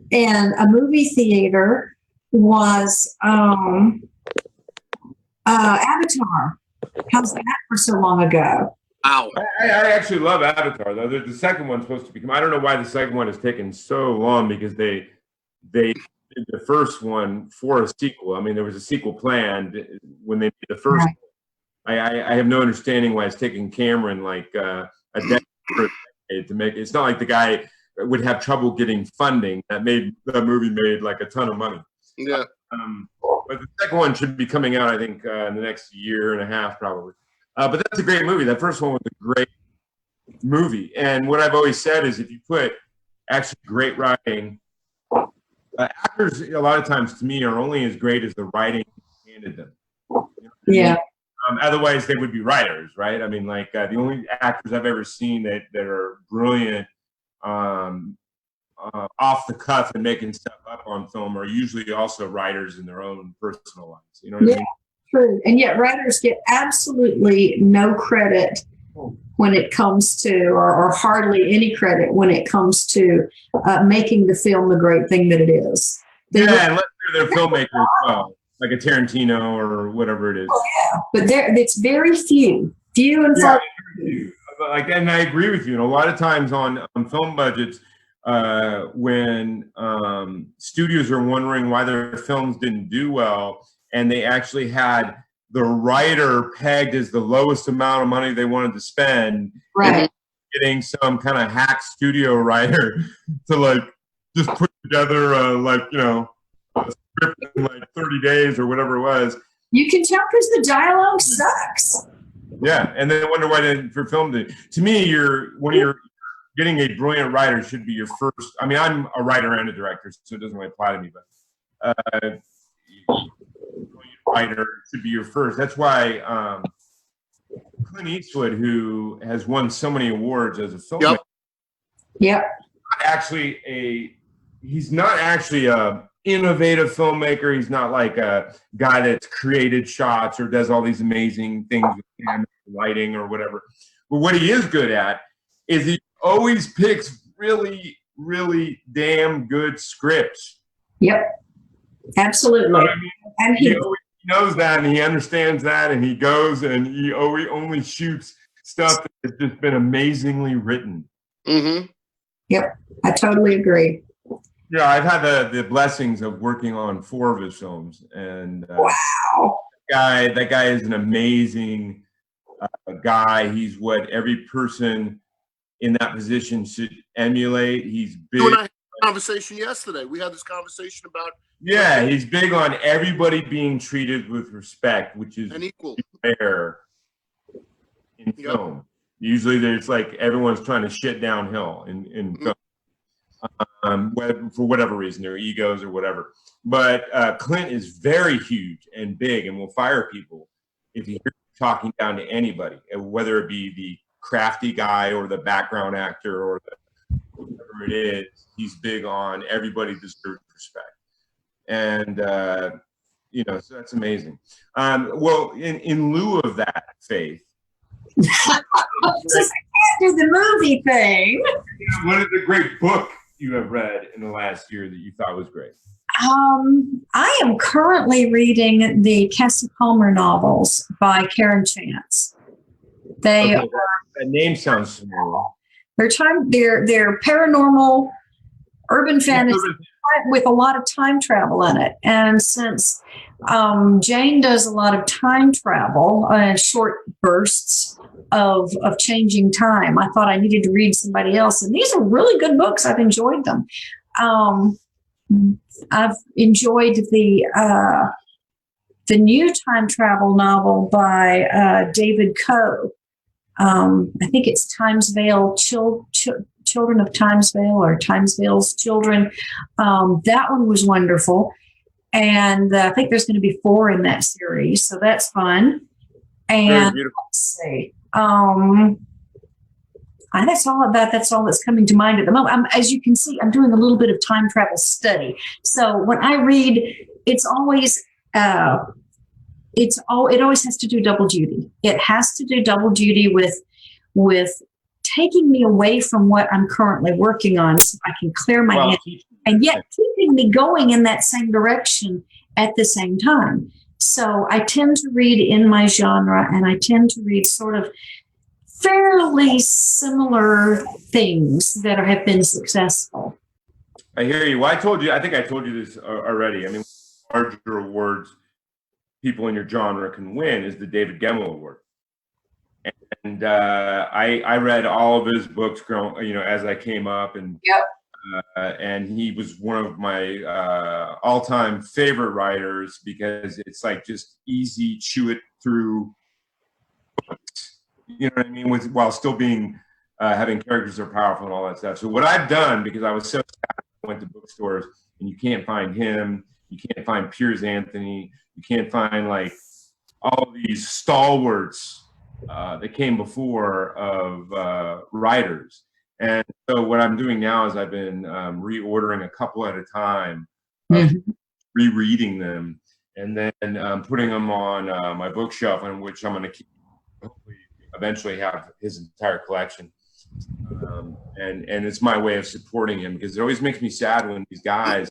in a movie theater was Avatar. How's that for so long ago? Wow. I actually love Avatar, though. The second one's supposed to become. I don't know why the second one has taken so long, because they did the first one for a sequel. I mean, there was a sequel planned when they did the first one. I have no understanding why it's taking Cameron like a decade to make it. It's not like the guy would have trouble getting funding. That movie made like a ton of money. Yeah. But the second one should be coming out, I think, in the next year and a half, probably. But that's a great movie. That first one was a great movie. And what I've always said is, if you put actually great writing, actors a lot of times to me are only as great as the writing handed them. Yeah. Otherwise, they would be writers, right? I mean, like the only actors I've ever seen that are brilliant off the cuff and making stuff up on film are usually also writers in their own personal lives. You know what I mean? True. And yet writers get absolutely no credit when it comes to, or hardly any credit when it comes to making the film the great thing that it is. Unless they're filmmakers as well, like a Tarantino or whatever it is. Oh, yeah. But it's very few and far. Like, and I agree with you. And a lot of times on film budgets, when studios are wondering why their films didn't do well, and they actually had the writer pegged as the lowest amount of money they wanted to spend, right? Getting some kind of hack studio writer to like just put together a script in like 30 days or whatever it was. You can tell because the dialogue sucks. Yeah, and then wonder why they didn't for film. To me, when you're getting a brilliant writer should be your first. I mean, I'm a writer and a director, so it doesn't really apply to me, but writer should be your first. That's why Clint Eastwood, who has won so many awards as a filmmaker, he's not actually a innovative filmmaker. He's not like a guy that's created shots or does all these amazing things with camera, lighting, or whatever. But what he is good at is he always picks really, really damn good scripts. Yep, absolutely. You know what I mean? knows that and he understands that, and he goes and he only shoots stuff that has just been amazingly written. Mm-hmm. Yep, I totally agree. Yeah, I've had the blessings of working on 4 of his films, and Wow. that guy is an amazing guy. He's what every person in that position should emulate. He's big. You and I had a conversation yesterday. We had this conversation about He's big on everybody being treated with respect, which is and equal. rare in film. Usually, there's like everyone's trying to shit downhill in film. For whatever reason, their egos or whatever. But Clint is very huge and big and will fire people if he hears talking down to anybody, whether it be the crafty guy or the background actor or whatever it is. He's big on everybody deserves respect. And, so that's amazing. Well, in lieu of that, Faith. Just can't do the movie thing. What is the great book you have read in the last year that you thought was great? I am currently reading the Cassie Palmer novels by Karen Chance. They that name sounds familiar. They're paranormal urban fantasy with a lot of time travel in it. And since Jane does a lot of time travel, short bursts of changing time, I thought I needed to read somebody else. And these are really good books. I've enjoyed them. I've enjoyed the new time travel novel by David Coe. I think it's Timesvale Children of Timesvale or Timesvale's Children. That one was wonderful. And I think there's going to be 4 in that series. So that's fun. And let's see. That's all that's coming to mind at the moment. As you can see, I'm doing a little bit of time travel study. So when I read, it always has to do double duty. It has to do double duty with taking me away from what I'm currently working on so I can clear my head, and yet keeping me going in that same direction at the same time. So I tend to read in my genre, and I tend to read sort of fairly similar things that have been successful. I hear you. Well, I think I told you this already. I mean, larger awards people in your genre can win is the David Gemmell Award. And I read all of his books as I came up, and and he was one of my all-time favorite writers because it's like just easy, chew it through books. You know what I mean? While still being having characters that are powerful and all that stuff. So what I've done, because I was so sad, I went to bookstores and you can't find him, you can't find Piers Anthony, you can't find like all these stalwarts that came before of writers. And so what I'm doing now is I've been reordering a couple at a time, rereading them, and then putting them on my bookshelf, on which I'm going to keep, hopefully eventually have his entire collection. And it's my way of supporting him, because it always makes me sad when these guys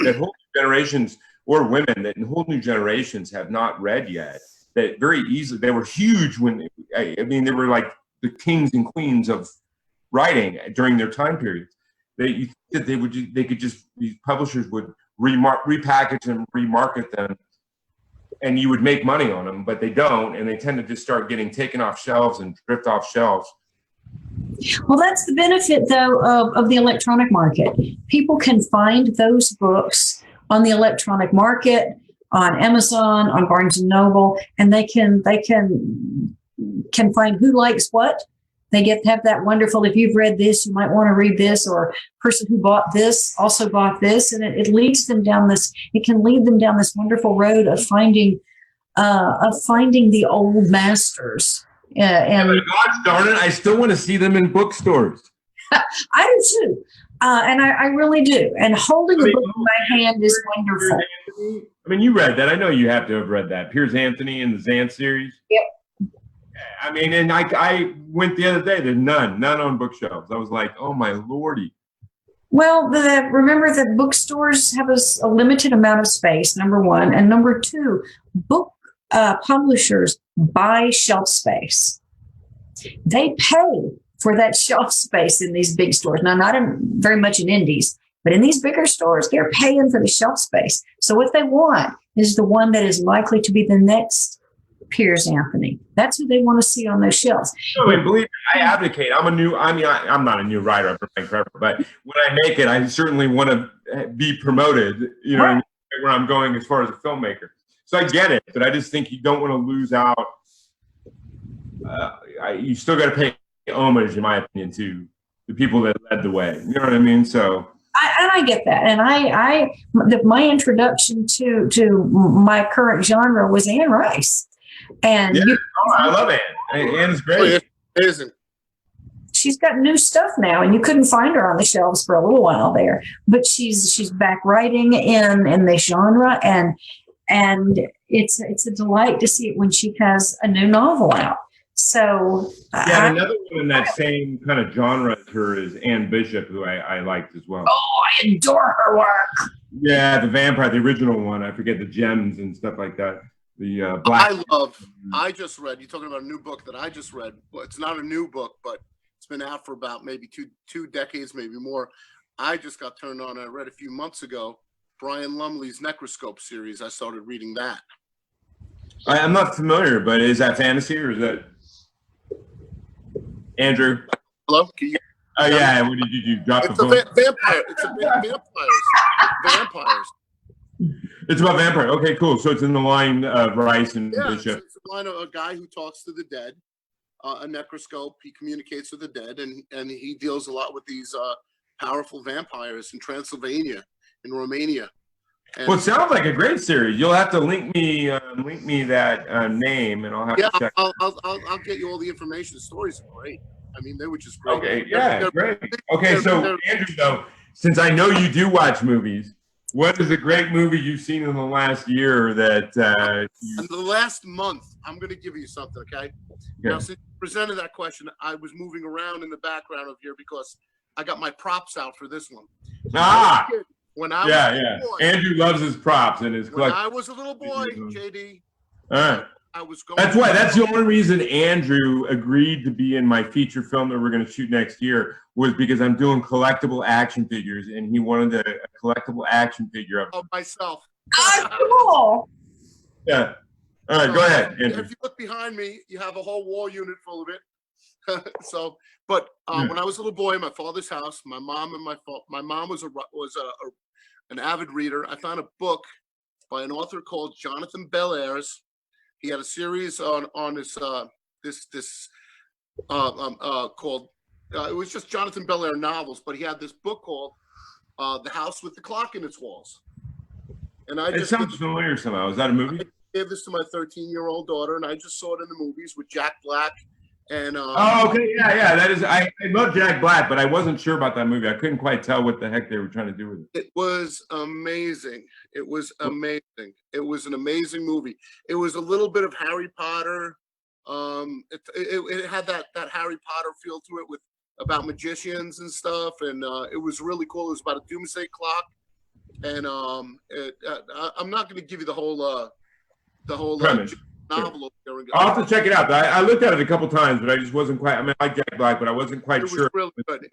that whole generations, or women that in whole new generations have not read yet, that very easily, they were huge when, I mean, they were like the kings and queens of writing during their time periods. You think that these publishers would repackage and remarket them, and you would make money on them, but they don't, and they tend to just start getting taken off shelves and drift off shelves. Well, that's the benefit, though, of the electronic market. People can find those books on the electronic market, on Amazon, on Barnes and Noble, and they can find who likes what. They get to have that wonderful, if you've read this, you might want to read this, or person who bought this also bought this, and it leads them down this. It can lead them down this wonderful road of finding the old masters. And gosh darn it, I still want to see them in bookstores. I do too, and I really do. And holding a book in my hand is wonderful. I mean, you read that. I know you have to have read that. Piers Anthony in the Zant series. Yep. I mean, and I went the other day. There's none on bookshelves. I was like, oh my lordy. Well, remember that bookstores have a limited amount of space, number one. And number two, book publishers buy shelf space. They pay for that shelf space in these big stores. Now, not very much in indies, but in these bigger stores, they're paying for the shelf space. So what they want is the one that is likely to be the next Piers Anthony. That's who they want to see on those shelves. No, and believe me, I advocate. I'm not a new writer. I'm Frank Trevor, but when I make it, I certainly want to be promoted, you know, Right. where I'm going as far as a filmmaker. So I get it, but I just think you don't want to lose out. You still got to pay homage, in my opinion, to the people that led the way. You know what I mean? So. I get that, and my introduction to my current genre was Anne Rice, and Yeah, I love Anne. Anne's great. Amazing. She's got new stuff now, and you couldn't find her on the shelves for a little while there. But she's back writing in the genre, and it's a delight to see it when she has a new novel out. So yeah, another one in that same kind of genre as her is Anne Bishop, who I liked as well. Oh, I adore her work. Yeah, the vampire, the original one. I forget the gems and stuff like that. The black. I just read. You're talking about a new book that I just read. Well, it's not a new book, but it's been out for about maybe two decades, maybe more. I just got turned on. I read a few months ago Brian Lumley's Necroscope series. I started reading that. I'm not familiar, but is that fantasy or is that Andrew? Hello? Can you? Oh yeah. What did you drop It's the a phone? vampire. It's a vampires. It's about vampire. Okay, cool. So it's in the line of Rice and Yeah, Bishop. it's a line of a guy who talks to the dead. A necroscope. He communicates with the dead, and he deals a lot with these powerful vampires in Transylvania, in Romania. And, Well, it sounds like a great series. You'll have to link me that name, and I'll have yeah, to check. I'll get you all the information. The stories are great. I mean, they were just great. Okay, yeah, great. Okay, so Andrew, though, since I know you do watch movies, what is a great movie you've seen in the last year that? In the last month, I'm going to give you something. Okay. Now, since you presented that question, I was moving around in the background of here because I got my props out for this one. When I was a little boy, Andrew loves his props and his collection. When I was a little boy, JD, All right. I was going. That's the only reason Andrew agreed to be in my feature film that we're going to shoot next year was because I'm doing collectible action figures, and he wanted a collectible action figure of myself. Oh, cool. Yeah. All right, go ahead, Andrew. If you look behind me, you have a whole wall unit full of it. So, but when I was a little boy in my father's house, my mom was an avid reader. I found a book by an author called Jonathan Belair's. He had a series on his called it was just Jonathan Belair novels, but he had this book called The House with the Clock in Its Walls. And It sounds familiar somehow. Is that a movie? I gave this to my 13-year-old daughter, and I just saw it in the movies with Jack Black. And oh, okay, yeah. That is, I love Jack Black, but I wasn't sure about that movie. I couldn't quite tell what the heck they were trying to do with it. It was amazing. It was amazing. It was an amazing movie. It was a little bit of Harry Potter. It had that Harry Potter feel to it with about magicians and stuff, and it was really cool. It was about a doomsday clock, and I'm not going to give you the whole novel. I'll have to check it out. I looked at it a couple times, but I just wasn't quite. I mean, I like Jack Black, but I wasn't quite sure. It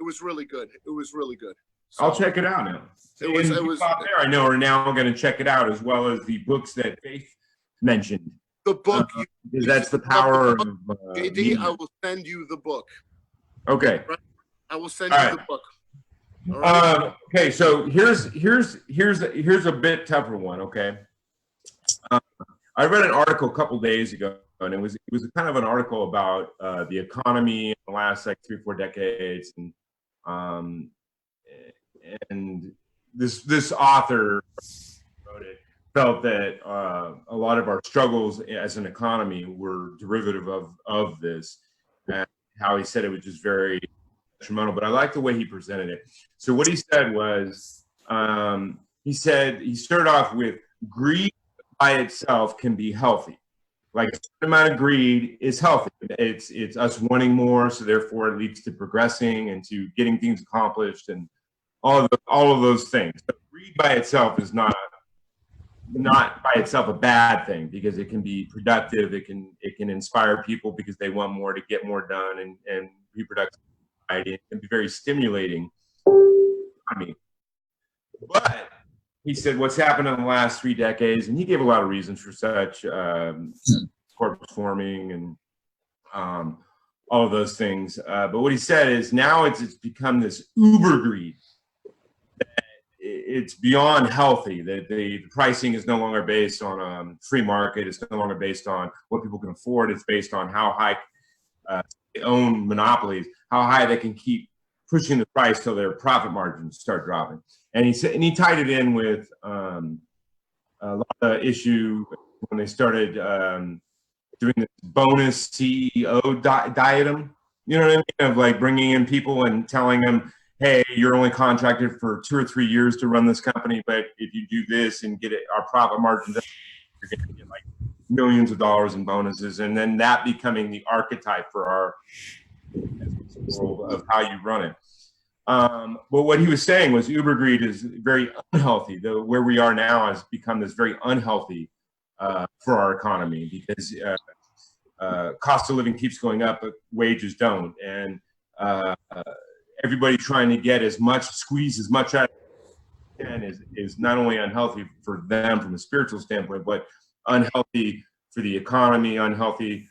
was really good. It was really good. So, I'll check it out now. It was out there. I know are now going to check it out, as well as the books that Faith mentioned. The book, because that's the power of JD. I will send you the book. Okay. I will send you the book. All right. Okay, so here's a bit tougher one. Okay. I read an article a couple days ago, and it was kind of an article about the economy in the last like 3 or 4 decades, and this author wrote it, felt that a lot of our struggles as an economy were derivative of this, and how he said it was just very detrimental. But I like the way he presented it. So what he said was, he started off with greed by itself can be healthy. Like a certain amount of greed is healthy. It's us wanting more, so therefore it leads to progressing and to getting things accomplished. And all of those things. But greed by itself is not by itself a bad thing, because it can be productive. It can inspire people because they want more to get more done and reproductive society. It can be very stimulating. I mean, but he said what's happened in the last 3 decades, and he gave a lot of reasons for such, corpus forming and all of those things. But what he said is now it's become this uber greed. It's beyond healthy. That the pricing is no longer based on free market. It's no longer based on what people can afford. It's based on how high they own monopolies, how high they can keep pushing the price till their profit margins start dropping. And he said, and he tied it in with a lot of issue when they started doing this bonus CEO dietum. You know what I mean? Of like bringing in people and telling them, hey, you're only contracted for 2 or 3 years to run this company, but if you do this and get it, our profit margins, you're going to get like millions of dollars in bonuses. And then that becoming the archetype for our world of how you run it. But what he was saying was uber greed is very unhealthy. Where we are now has become this very unhealthy for our economy, because cost of living keeps going up, but wages don't. And everybody trying to get squeeze as much out of it can is not only unhealthy for them from a spiritual standpoint, but unhealthy for the economy, unhealthy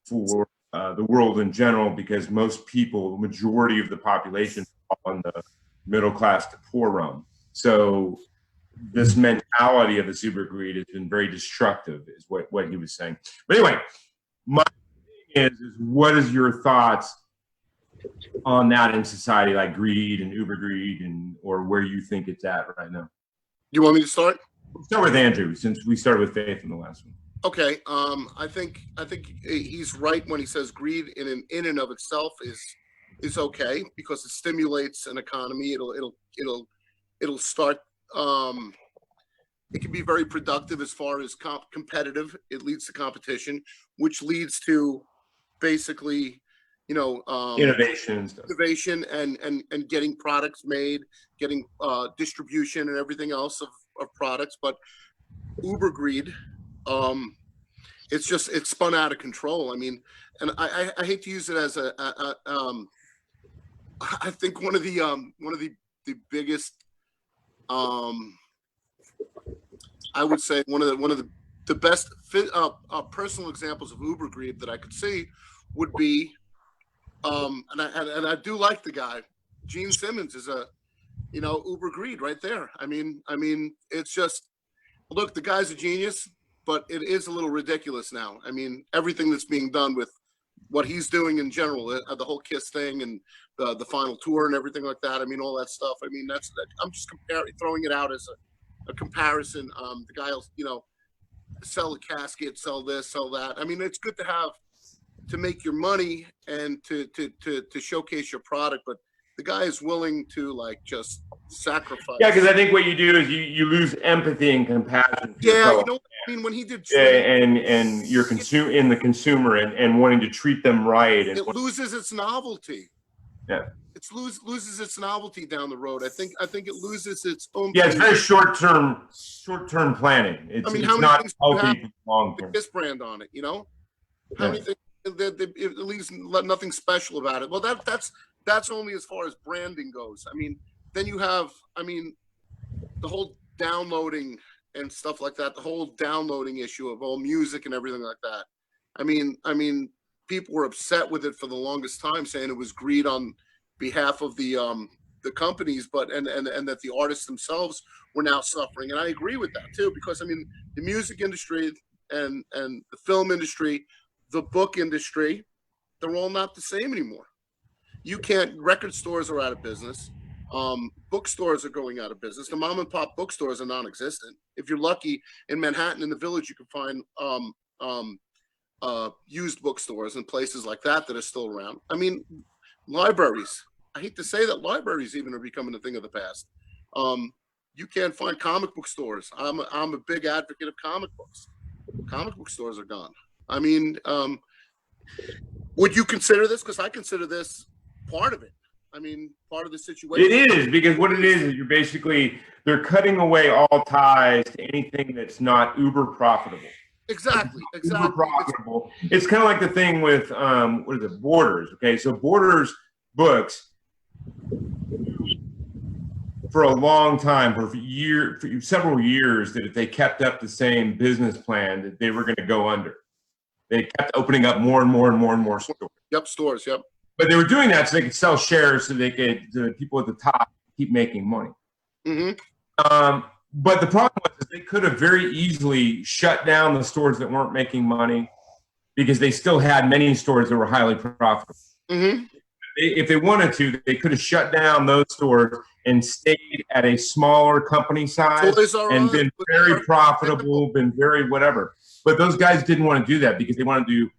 for the world in general, because most people, the majority of the population, are on the middle class to poor realm. So this mentality of the super greed has been very destructive, is what he was saying. But anyway, my thing is what is your thoughts on that in society, like greed and uber greed, or where you think it's at right now? You want me to start? We'll start with Andrew, since we started with Faith in the last one. Okay. I think he's right when he says greed in and of itself is okay, because it stimulates an economy. It'll start. It can be very productive as far as competitive. It leads to competition, which leads to basically, Innovation and stuff. Innovation and getting products made, getting distribution and everything else of products. But uber greed, it's spun out of control. I mean, and I hate to use it as I think one of the biggest, I would say one of the best personal examples of uber greed that I could see would be, and I do like the guy. Gene Simmons is uber greed right there. I mean, it's just, look, the guy's a genius, but it is a little ridiculous now. I mean, everything that's being done with what he's doing in general, the whole Kiss thing and the final tour and everything like that. I mean, all that stuff. I mean, I'm just throwing it out as a comparison. The guy will, sell a casket, sell this, sell that. I mean, it's good to make your money and to showcase your product, but the guy is willing to just sacrifice. Yeah, because I think what you do is you lose empathy and compassion. Yeah, you know what I mean? When he did, and you're in the consumer and wanting to treat them right, and it loses its novelty. Yeah, it loses its novelty down the road. I think it loses its own. Yeah, it's very short term planning. It's not healthy long term. This brand on it, how many things that at least nothing special about it. Well, that's only as far as branding goes. I mean, then you have, the whole downloading and stuff like that. The whole downloading issue of all music and everything like that. I mean, people were upset with it for the longest time, saying it was greed on behalf of the companies, but and that the artists themselves were now suffering. And I agree with that too, because the music industry and the film industry, the book industry, they're all not the same anymore. Record stores are out of business. Bookstores are going out of business. The mom and pop bookstores are non-existent. If you're lucky, in Manhattan, in the Village, you can find used bookstores and places like that are still around. I mean, libraries. I hate to say that libraries even are becoming a thing of the past. You can't find comic book stores. I'm a big advocate of comic books. Comic book stores are gone. I mean, would you consider this? Because I consider this part of it. I mean, part of the situation. It is, because what it is you're basically, they're cutting away all ties to anything that's not uber profitable. Exactly. Uber profitable. It's kind of like the thing with what is it, Borders. Okay, so Borders books for a long time, for several years, that if they kept up the same business plan, that they were going to go under. They kept opening up more and more and more and more stores. Yep, stores. Yep. But they were doing that so they could sell shares, so they could, the people at the top keep making money. But the problem was that they could have very easily shut down the stores that weren't making money, because they still had many stores that were highly profitable. If they wanted to, they could have shut down those stores and stayed at a smaller company size and been very profitable, been very whatever. But those guys didn't want to do that, because they wanted to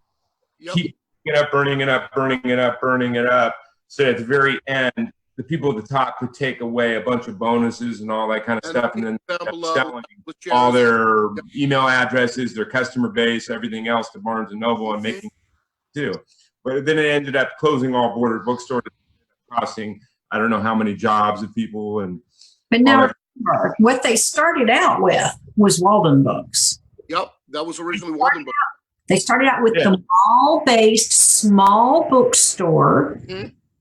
keep it up, burning it up, burning it up, burning it up. So at the very end, the people at the top could take away a bunch of bonuses and all that kind of stuff, and then selling all their email addresses, their customer base, everything else to Barnes and Noble, and making too. But then it ended up closing all Border bookstores, costing I don't know how many jobs of people. But now, what they started out with was Walden Books. Yep, that was originally Walden Books. They started out with the mall-based small bookstore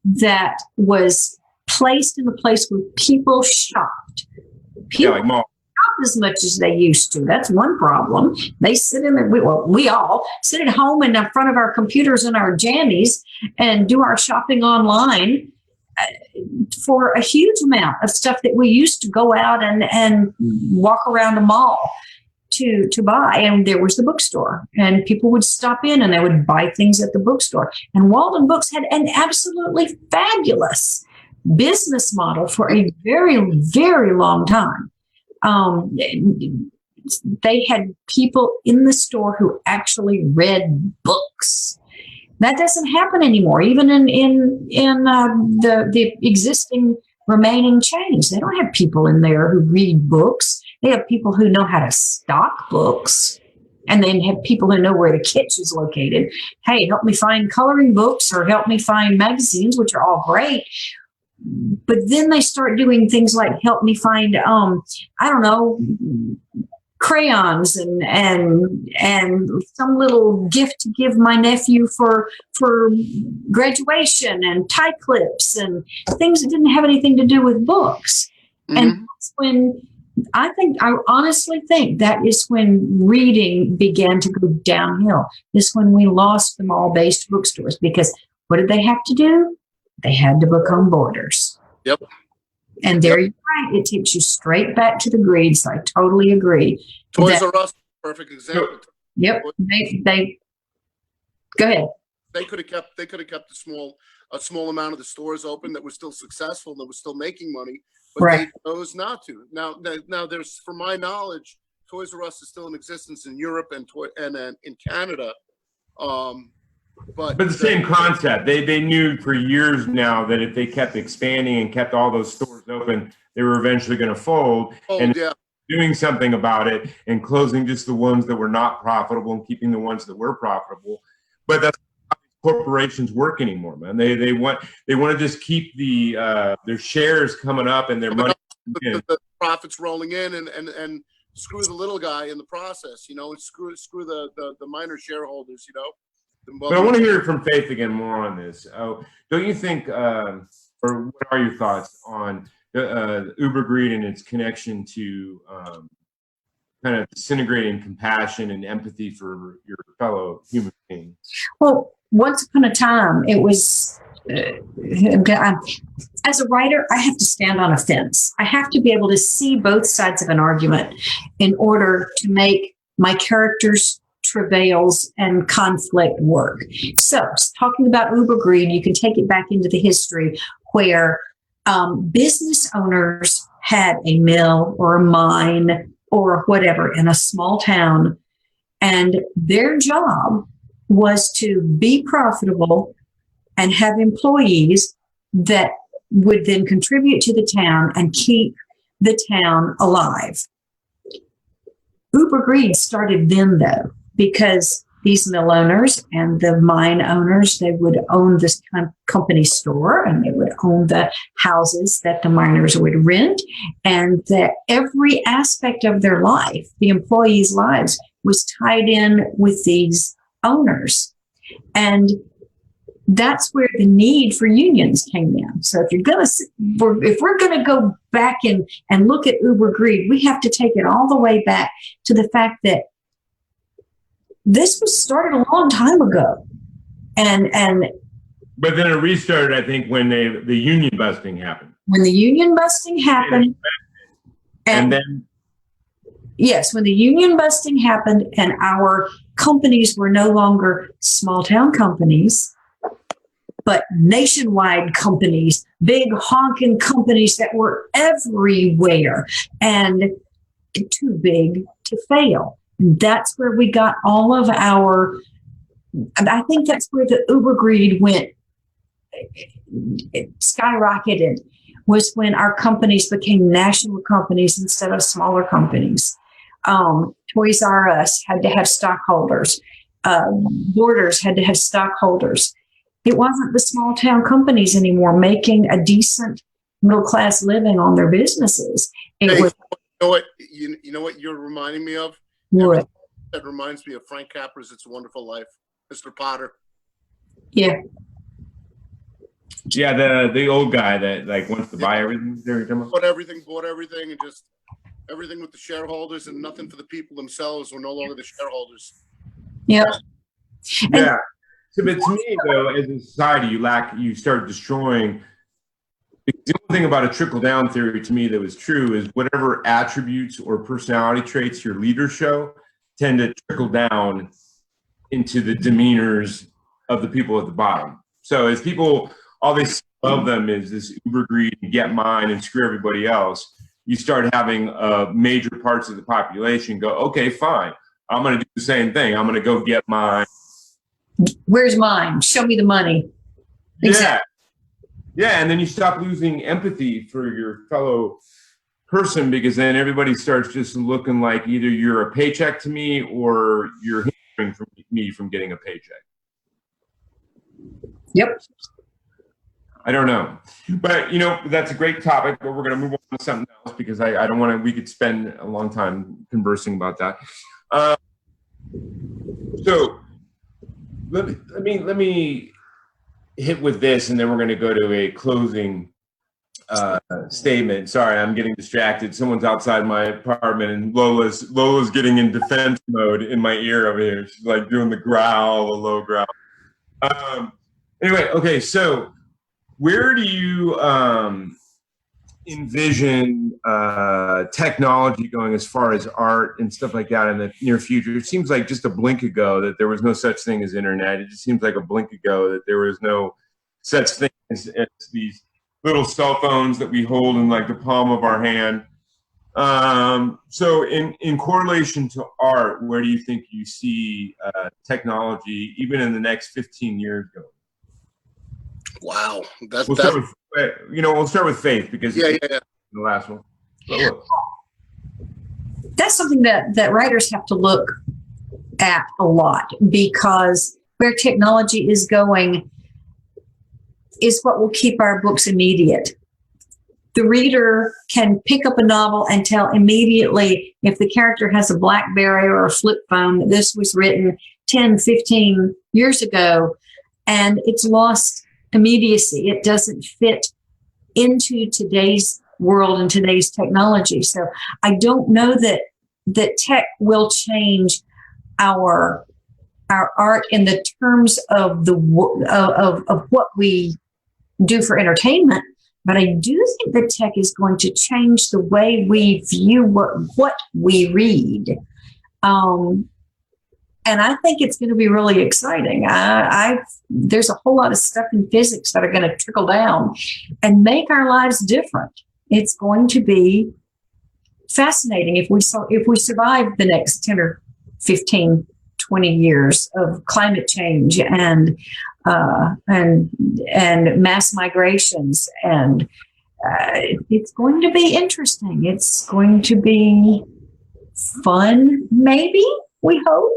that was placed in a place where people shopped. People like mall. shop as much as they used to. That's one problem. They sit in, we all sit at home in front of our computers and our jammies and do our shopping online for a huge amount of stuff that we used to go out and walk around a mall to buy. And there was the bookstore, and people would stop in and they would buy things at the bookstore. And Walden Books had an absolutely fabulous business model for a very, very long time. They had people in the store who actually read books. That doesn't happen anymore, even in the existing remaining chains. They don't have people in there who read books. They have people who know how to stock books, and then have people who know where the kitsch is located. Hey, help me find coloring books, or help me find magazines, which are all great. But then they start doing things like help me find, I don't know, crayons and some little gift to give my nephew for graduation, and tie clips and things that didn't have anything to do with books. And that's when I honestly think that is when reading began to go downhill. This is when we lost the mall-based bookstores, because what did they have to do? They had to become Borders. Yep. And there you're right. It takes you straight back to the greeds. I totally agree. Toys R Us, perfect example. Yep. They go ahead. They could have kept a small amount of the stores open that was still successful, that was still making money, but they chose not to. Now there's, from my knowledge, Toys R Us is still in existence in Europe and in Canada. But the same concept. They knew for years now that if they kept expanding and kept all those stores open, they were eventually going to fold. Doing something about it and closing just the ones that were not profitable and keeping the ones that were profitable. But that's not how corporations work anymore, man. They want to just keep their shares coming up and their money. The profits rolling in and screw the little guy in the process, and screw the minor shareholders, But I want to hear from Faith again more on this. Don't you think, or what are your thoughts on uber greed and its connection to kind of disintegrating compassion and empathy for your fellow human beings? Well, once upon a time, it was, as a writer, I have to stand on a fence. I have to be able to see both sides of an argument in order to make my characters' travails and conflict work. So, talking about uber greed, you can take it back into the history where business owners had a mill or a mine or whatever in a small town, and their job was to be profitable and have employees that would then contribute to the town and keep the town alive. Uber greed started then, though, because these mill owners and the mine owners, they would own this company store, and they would own the houses that the miners would rent, and that every aspect of their life, the employees' lives, was tied in with these owners. And that's where the need for unions came in. So if we're going to go back and look at Uber greed, we have to take it all the way back to the fact that this was started a long time ago. But then it restarted, I think, when the union busting happened. When the union busting happened, and then yes, when the union busting happened, and our companies were no longer small town companies, but nationwide companies, big honking companies that were everywhere and too big to fail. And that's where we got all of our, I think that's where the Uber greed went, it skyrocketed, was when our companies became national companies instead of smaller companies. Toys R Us had to have stockholders. Borders had to have stockholders. It wasn't the small town companies anymore making a decent middle class living on their businesses. It was, you know what you're reminding me of? What? That reminds me of Frank Capra's "It's a Wonderful Life." Mr. Potter. Yeah. Yeah, the old guy that like wants to buy everything. Bought everything, and just everything with the shareholders and nothing for the people themselves, who are no longer the shareholders. Yeah. Yeah. So, but to me, though, as a society, you start destroying. The only thing about a trickle-down theory to me that was true is whatever attributes or personality traits your leaders show tend to trickle down into the demeanors of the people at the bottom. So as people, all they see above them is this uber greed, get mine, and screw everybody else. You start having major parts of the population go, okay, fine, I'm going to do the same thing. I'm going to go get mine. Where's mine? Show me the money. Exactly. Yeah, and then you stop losing empathy for your fellow person, because then everybody starts just looking like either you're a paycheck to me or you're hindering me from getting a paycheck. Yep. I don't know. But, that's a great topic, but we're going to move on to something else, because I don't want to, we could spend a long time conversing about that. So let me hit with this, and then we're going to go to a closing statement. Sorry, I'm getting distracted. Someone's outside my apartment, and Lola's getting in defense mode in my ear over here. She's like doing the low growl. Anyway, okay, so where do you envision technology going as far as art and stuff like that in the near future? It seems like just a blink ago that there was no such thing as internet. It just seems like a blink ago that there was no such thing as these little cell phones that we hold in like the palm of our hand. So in correlation to art, where do you think you see technology even in the next 15 years going? Wow. We'll start with Faith, because the last one. That's something that writers have to look at a lot, because where technology is going is what will keep our books immediate. The reader can pick up a novel and tell immediately if the character has a BlackBerry or a flip phone that this was written 10, 15 years ago, and it's lost immediacy. It doesn't fit into today's world and today's technology. So I don't know that tech will change our art in the terms of of what we do for entertainment, but I do think that tech is going to change the way we view what we read. And I think it's going to be really exciting. There's a whole lot of stuff in physics that are going to trickle down and make our lives different. It's going to be fascinating if we survive the next 10 or 15, 20 years of climate change and mass migrations, and it's going to be interesting. It's going to be fun, maybe, we hope.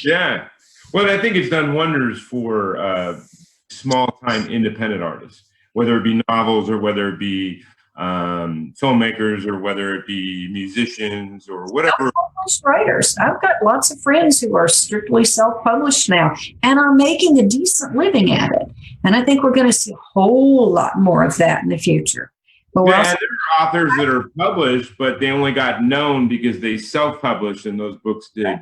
Yeah. Well, I think it's done wonders for small-time independent artists, whether it be novels or whether it be filmmakers or whether it be musicians or whatever. Self-published writers. I've got lots of friends who are strictly self-published now and are making a decent living at it. And I think we're going to see a whole lot more of that in the future. But Yeah, and there are authors that are published, but they only got known because they self-published and those books did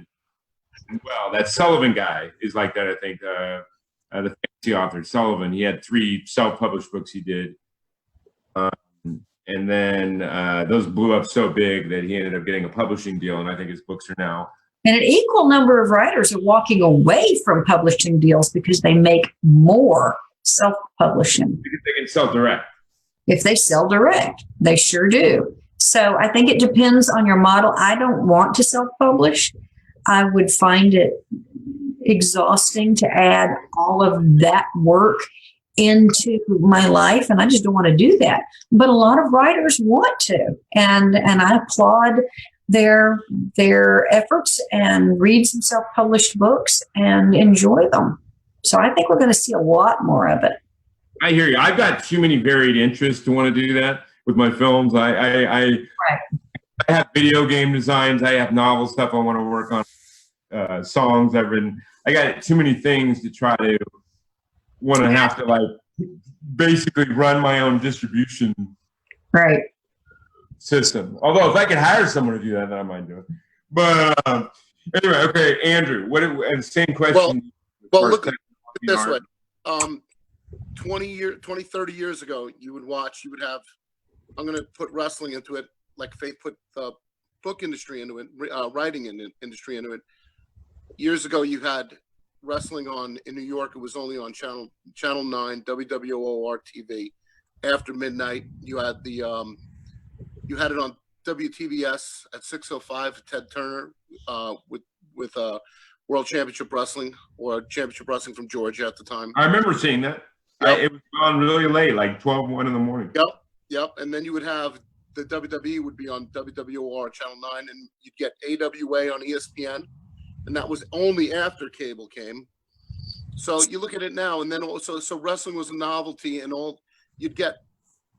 well. That Sullivan guy is like that, I think. The fantasy author, Sullivan, he had 3 self-published books he did. And then those blew up so big that he ended up getting a publishing deal, and I think his books are now. And an equal number of writers are walking away from publishing deals because they make more self-publishing. Because they can sell direct. If they sell direct, they sure do. So I think it depends on your model. I don't want to self-publish. I would find it exhausting to add all of that work into my life, and I just don't want to do that. But a lot of writers want to, and I applaud their efforts and read some self-published books and enjoy them. So I think we're going to see a lot more of it. I hear you. I've got too many varied interests to want to do that with my films. I have video game designs. I have novel stuff I want to work on. Songs I've written. I got too many things to try to want to have to like basically run my own distribution system. Although if I could hire someone to do that, then I might do it. But anyway, okay, Andrew. And same question. Well, look at it this way. 30 years ago, you would have. I'm going to put wrestling into it, like Faith put the book industry into it, writing industry into it. Years ago, you had wrestling on in New York. It was only on channel 9 WWOR TV. After midnight, you had it on WTVS at 6:05. Ted Turner with World Championship Wrestling or Championship Wrestling from Georgia at the time. I remember seeing that. Yep. It was on really late, like 1 in the morning. Yep. And then you would have the WWE would be on WWOR channel 9, and you'd get AWA on ESPN. And that was only after cable came. So you look at it now, and then also, so wrestling was a novelty, and all you'd get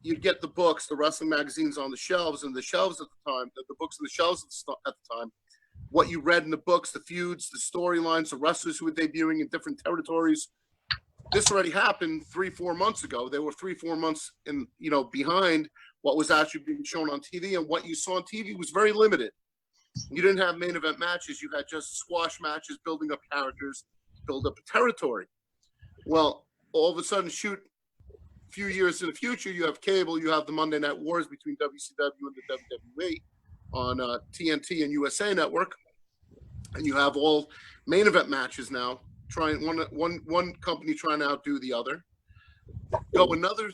the books, the wrestling magazines on the shelves, and the shelves at the time, the books on the shelves at the time. What you read in the books, the feuds, the storylines, the wrestlers who were debuting in different territories. This already happened 3-4 months ago. They were 3-4 months behind what was actually being shown on TV, and what you saw on TV was very limited. You didn't have main event matches. You had just squash matches, building up characters, build up a territory. Well, all of a sudden, a few years in the future, you have cable. You have the Monday Night Wars between WCW and the WWE on TNT and USA Network, and you have all main event matches now. Trying one company trying to outdo the other. Go another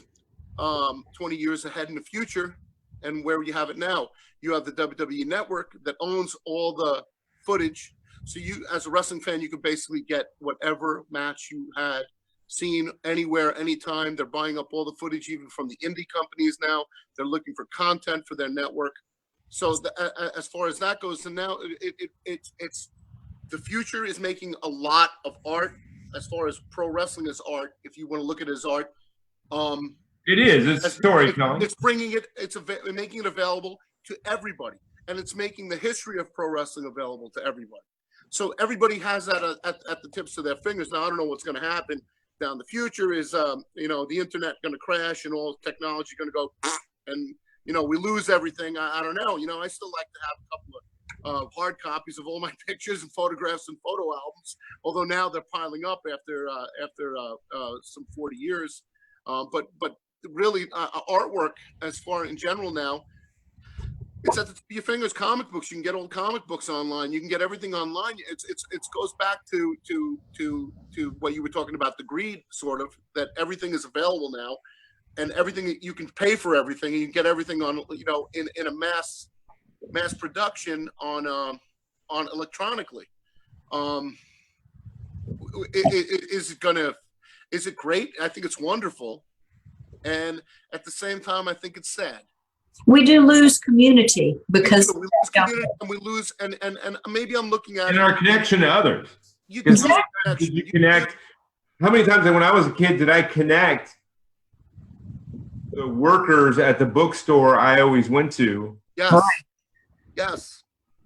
20 years ahead in the future, and where you have it now, you have the WWE Network that owns all the footage. So you, as a wrestling fan, you could basically get whatever match you had seen anywhere, anytime. They're buying up all the footage, even from the indie companies now. They're looking for content for their network. So as far as that goes, and now it's the future is making a lot of art. As far as pro wrestling as art, if you want to look at it as art, it is. It's storytelling. It's bringing it. It's making it available to everybody, and it's making the history of pro wrestling available to everybody. So everybody has that at the tips of their fingers. Now I don't know what's going to happen down the future. Is the internet going to crash and all technology going to go, and we lose everything? I don't know. I still like to have a couple of hard copies of all my pictures and photographs and photo albums. Although now they're piling up after some 40 years. But really, artwork as far in general now, it's at the tip of your fingers. Comic books, you can get old comic books online. You can get everything online. It goes back to what you were talking about, the greed, sort of, that everything is available now, and everything you can pay for everything, and you can get everything on in a mass production on electronically. Is it great? I think it's wonderful, and at the same time, I think it's sad. We do lose community because we lose community, and we lose, and maybe I'm looking at and our connection to others. You Because can how many times did you connect? How many times when I was a kid did I connect the workers at the bookstore I always went to? Yes. Yes.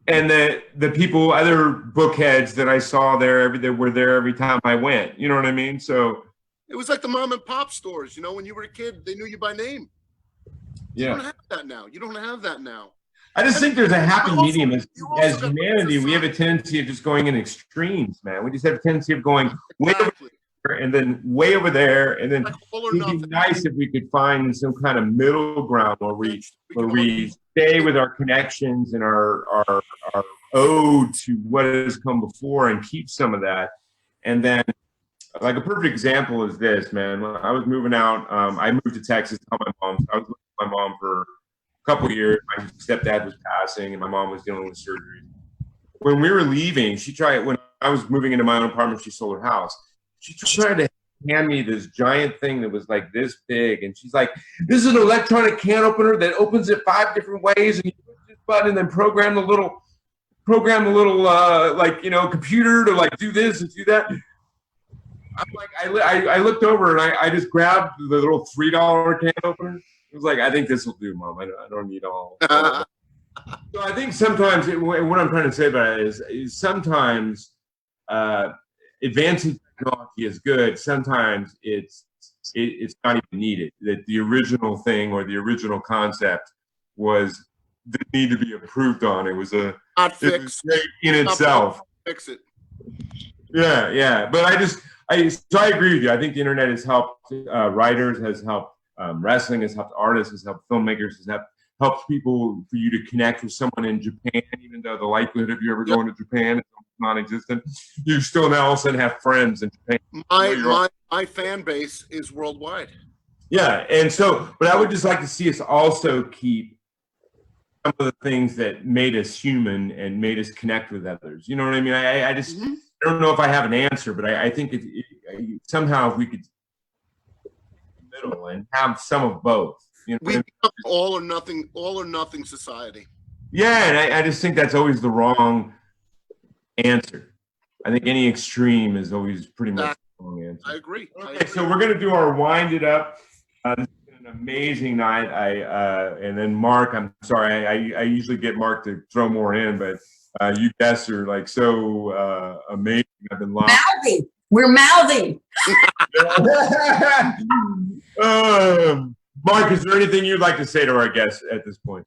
And the people, other bookheads that I saw there, that were there every time I went. You know what I mean? So it was like the mom and pop stores. You know, when you were a kid, they knew you by name. You don't have that now. You don't have that now. I just think there's a happy medium. As got humanity, we have a tendency of just going in extremes, man. We just have a tendency of going way over there and then way over there, and then it'd be nice if we could find some kind of middle ground where we stay with our connections and our ode to what has come before and keep some of that. And then, like a perfect example is this, man. When I was moving out, I moved to Texas to help my mom. So I was with my mom for a couple of years. My stepdad was passing, and my mom was dealing with surgery. When we were leaving, when I was moving into my own apartment, she sold her house. She tried to hand me this giant thing that was like this big, and she's like, "This is an electronic can opener that opens it 5 different ways, and you push this button and then program the little computer to like do this and do that." I'm like, I looked over and I just grabbed the little $3 can opener. It was like, I think this will do, Mom. I don't need all. So I think sometimes what I'm trying to say about it is sometimes advancing technology is good. Sometimes it's not even needed. That the original thing or the original concept didn't need to be improved on. It was great in itself. Fix it. Yeah. But I agree with you. I think the internet has helped writers, has helped wrestling, has helped artists, has helped filmmakers, has helped people for you to connect with someone in Japan, even though the likelihood of you ever going to Japan is non-existent. You still now all of a sudden have friends in Japan. My fan base is worldwide. Yeah, and so, but I would just like to see us also keep some of the things that made us human and made us connect with others. You know what I mean? I just. Mm-hmm. I don't know if I have an answer, but I think somehow if we could middle and have some of both. You know, we become all or nothing society. Yeah, and I just think that's always the wrong answer. I think any extreme is always pretty much the wrong answer. I agree. Okay, so we're gonna do our wind it up. This has been an amazing night. And then Mark, I'm sorry, I usually get Mark to throw more in, but. You guys are like so amazing. I've been lost. Mouthy. We're mouthy. Mark, is there anything you'd like to say to our guests at this point?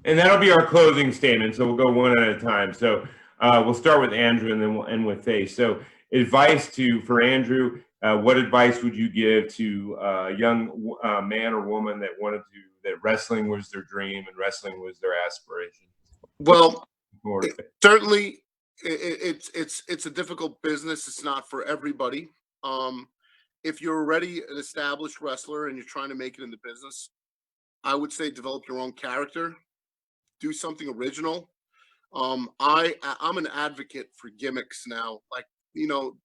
And that'll be our closing statement. So we'll go one at a time. So we'll start with Andrew and then we'll end with Faye. So advice for Andrew, what advice would you give to a young man or woman that wrestling was their dream and wrestling was their aspiration? Well, certainly it's a difficult business. It's not for everybody. If you're already an established wrestler and you're trying to make it in the business, I would say develop your own character. Do something original. I'm an advocate for gimmicks now. Like, you know,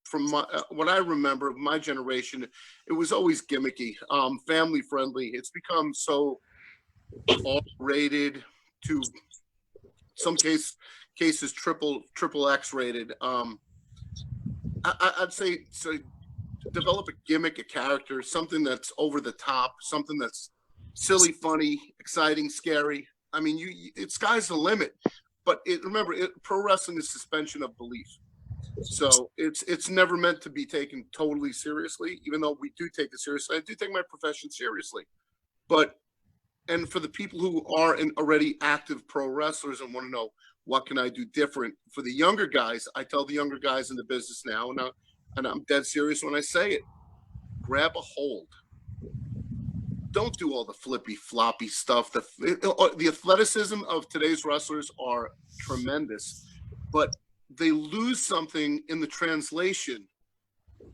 from what I remember of my generation, it was always gimmicky, family friendly. It's become so R-rated to some cases triple X rated. I'd say so. Develop a gimmick, a character, something that's over the top, something that's silly, funny, exciting, scary. I mean, it's sky's the limit. But remember, pro wrestling is suspension of belief. So it's never meant to be taken totally seriously, even though we do take it seriously. I do take my profession seriously. And for the people who are already active pro wrestlers and want to know, what can I do different? For the younger guys, I tell the younger guys in the business now, and I'm dead serious when I say it, grab a hold. Don't do all the flippy floppy stuff. The athleticism of today's wrestlers are tremendous, but they lose something in the translation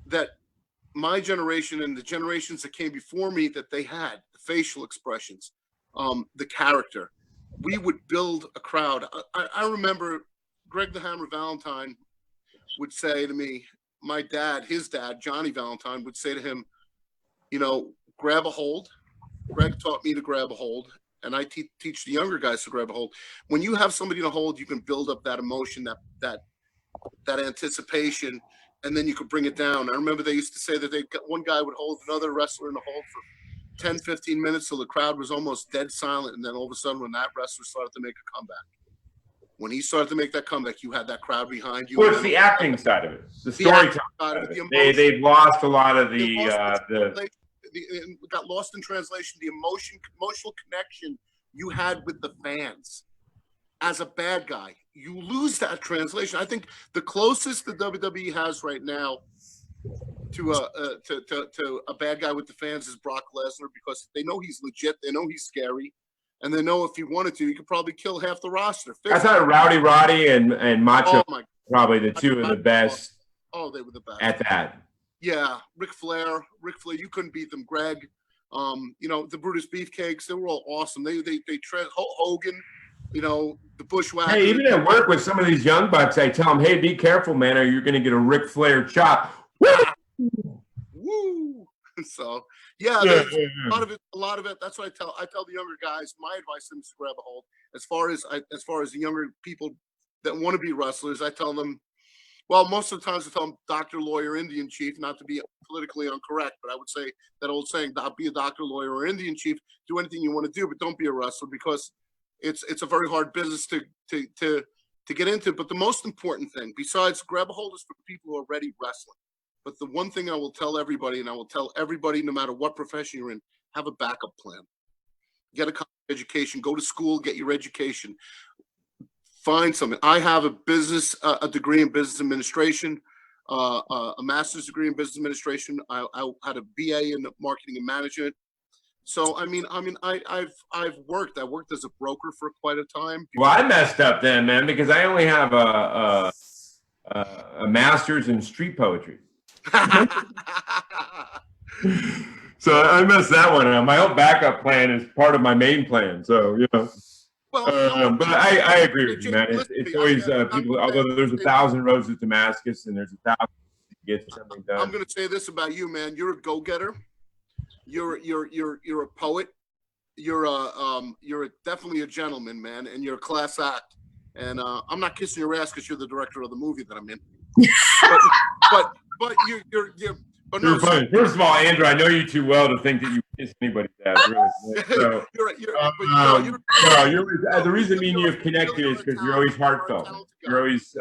that my generation and the generations that came before me, that they had the facial expressions, the character. We would build a crowd. I remember Greg the Hammer Valentine would say to me, my dad, his dad, Johnny Valentine, would say to him, you know, grab a hold. Greg taught me to grab a hold, and I teach the younger guys to grab a hold. When you have somebody to hold, you can build up that emotion, that anticipation, and then you could bring it down. I remember they used to say that one guy would hold another wrestler in the hold for 10, 15 minutes till the crowd was almost dead silent, and then all of a sudden, when that wrestler started to make a comeback, when he started to make that comeback, you had that crowd behind you. Well, it's the acting side of it, the storytelling side of it. They've lost a lot of the got lost in translation. The emotional connection you had with the fans. As a bad guy, you lose that translation. I think the closest the WWE has right now to a bad guy with the fans is Brock Lesnar, because they know he's legit, they know he's scary, and they know if he wanted to, he could probably kill half the roster. I thought Rowdy Roddy and Macho probably the two of the best. Oh, they were the best at that. Yeah, Ric Flair, you couldn't beat them. Greg, you know, the Brutus Beefcakes, they were all awesome. They Hogan, you know, the Bushwhacker. Hey, even at work with some of these young bucks, I tell them, hey, be careful, man, or you're going to get a Ric Flair chop. Woo! So yeah, a lot of it. That's what I tell the younger guys. My advice to them is to grab a hold. As far as the younger people that want to be wrestlers, I tell them. Well, most of the times I tell them doctor, lawyer, Indian chief, not to be politically incorrect, but I would say that old saying, be a doctor, lawyer, or Indian chief, do anything you want to do, but don't be a wrestler, because it's a very hard business to get into. But the most important thing, besides grab a hold, is for people who are already wrestling. But the one thing I will tell everybody, and I will tell everybody no matter what profession you're in, have a backup plan. Get a college education, go to school, get your education. Find something. I have a degree in business administration, a master's degree in business administration. I had a BA in marketing and management. So I've worked. I worked as a broker for quite a time. Well, I messed up then, man, because I only have a master's in street poetry. So I messed that one up. My whole backup plan is part of my main plan. So you know. Well, but I agree with you, man. It's always people. Although there's 1,000 roads to Damascus, and there's 1,000 to get something done. I'm going to say this about you, man. You're a go-getter. You're a poet. You're definitely a gentleman, man, and you're a class act. And I'm not kissing your ass because you're the director of the movie that I'm in. but you're. But no, funny. First of all, Andrew, I know you too well to think that you kiss anybody's ass, really. So, the reason me and you have connected is because you're always heartfelt. You're always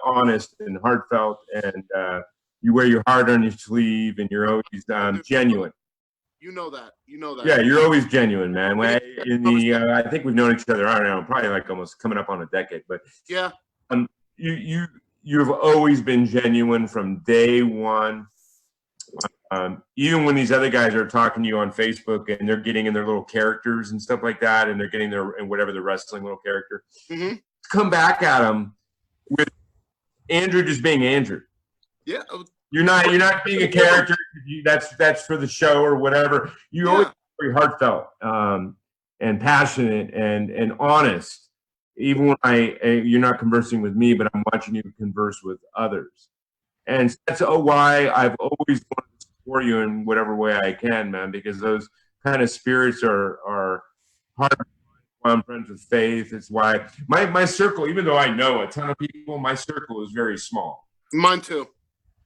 honest and heartfelt, and you wear your heart on your sleeve, and you're always genuine. You know that. Yeah, you're always genuine, man. I think we've known each other, I don't know, probably like almost coming up on a decade, but yeah, you've always been genuine from day one. Even when these other guys are talking to you on Facebook and they're getting in their little characters and stuff like that, and they're getting their whatever the wrestling little character, come back at them with Andrew just being Andrew. Yeah, you're not being a character. That's for the show or whatever. You always very heartfelt and passionate and honest. Even when you're not conversing with me, but I'm watching you converse with others, and that's why I've always wanted to support you in whatever way I can, man. Because those kind of spirits are hard. I'm friends with Faith. It's why my circle, even though I know a ton of people, my circle is very small. Mine too.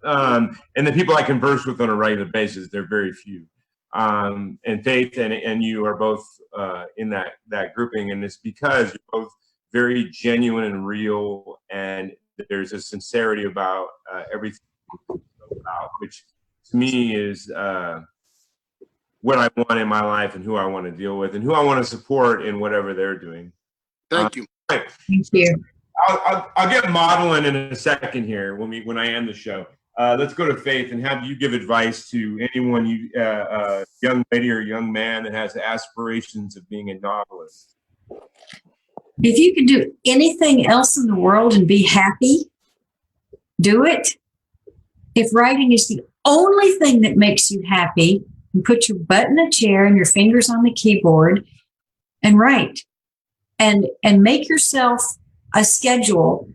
And the people I converse with on a regular basis, they're very few. And Faith and you are both in that grouping, and it's because you're both very genuine and real, and there's a sincerity about everything about, which to me is what I want in my life and who I want to deal with and who I want to support in whatever they're doing. Thank you. Right. Thank you. I'll get modeling in a second here when I end the show. Let's go to Faith and have you give advice to anyone, young lady or young man that has aspirations of being a novelist. If you could do anything else in the world and be happy, do it. If writing is the only thing that makes you happy, and put your butt in a chair and your fingers on the keyboard and write, and make yourself a schedule.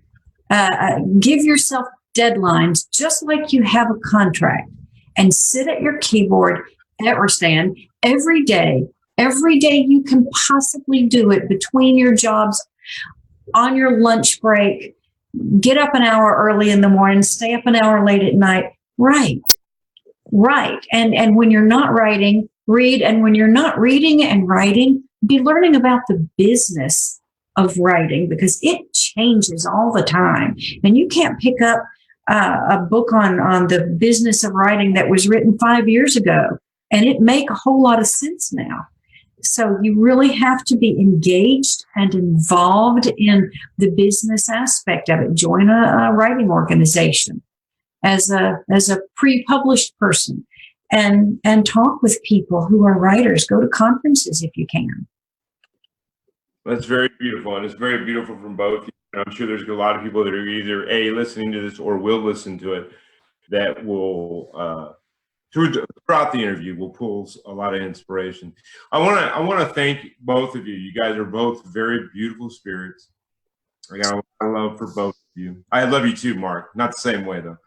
Give yourself deadlines, just like you have a contract, and sit at your keyboard or stand every day you can possibly do it between your jobs, on your lunch break. Get up an hour early in the morning, stay up an hour late at night. Write. And when you're not writing, read. And when you're not reading and writing, be learning about the business of writing, because it changes all the time. And you can't pick up a book on the business of writing that was written 5 years ago and it make a whole lot of sense now. So you really have to be engaged and involved in the business aspect of it. Join a writing organization as a pre-published person, and talk with people who are writers. Go to conferences if you can. That's very beautiful, and it's very beautiful from both. I'm sure there's a lot of people that are either listening to this or will listen to it that will throughout the interview will pull a lot of inspiration. I want to thank both of you. You guys are both very beautiful spirits. I got a lot of love for both of you. I love you too, Mark. Not the same way though.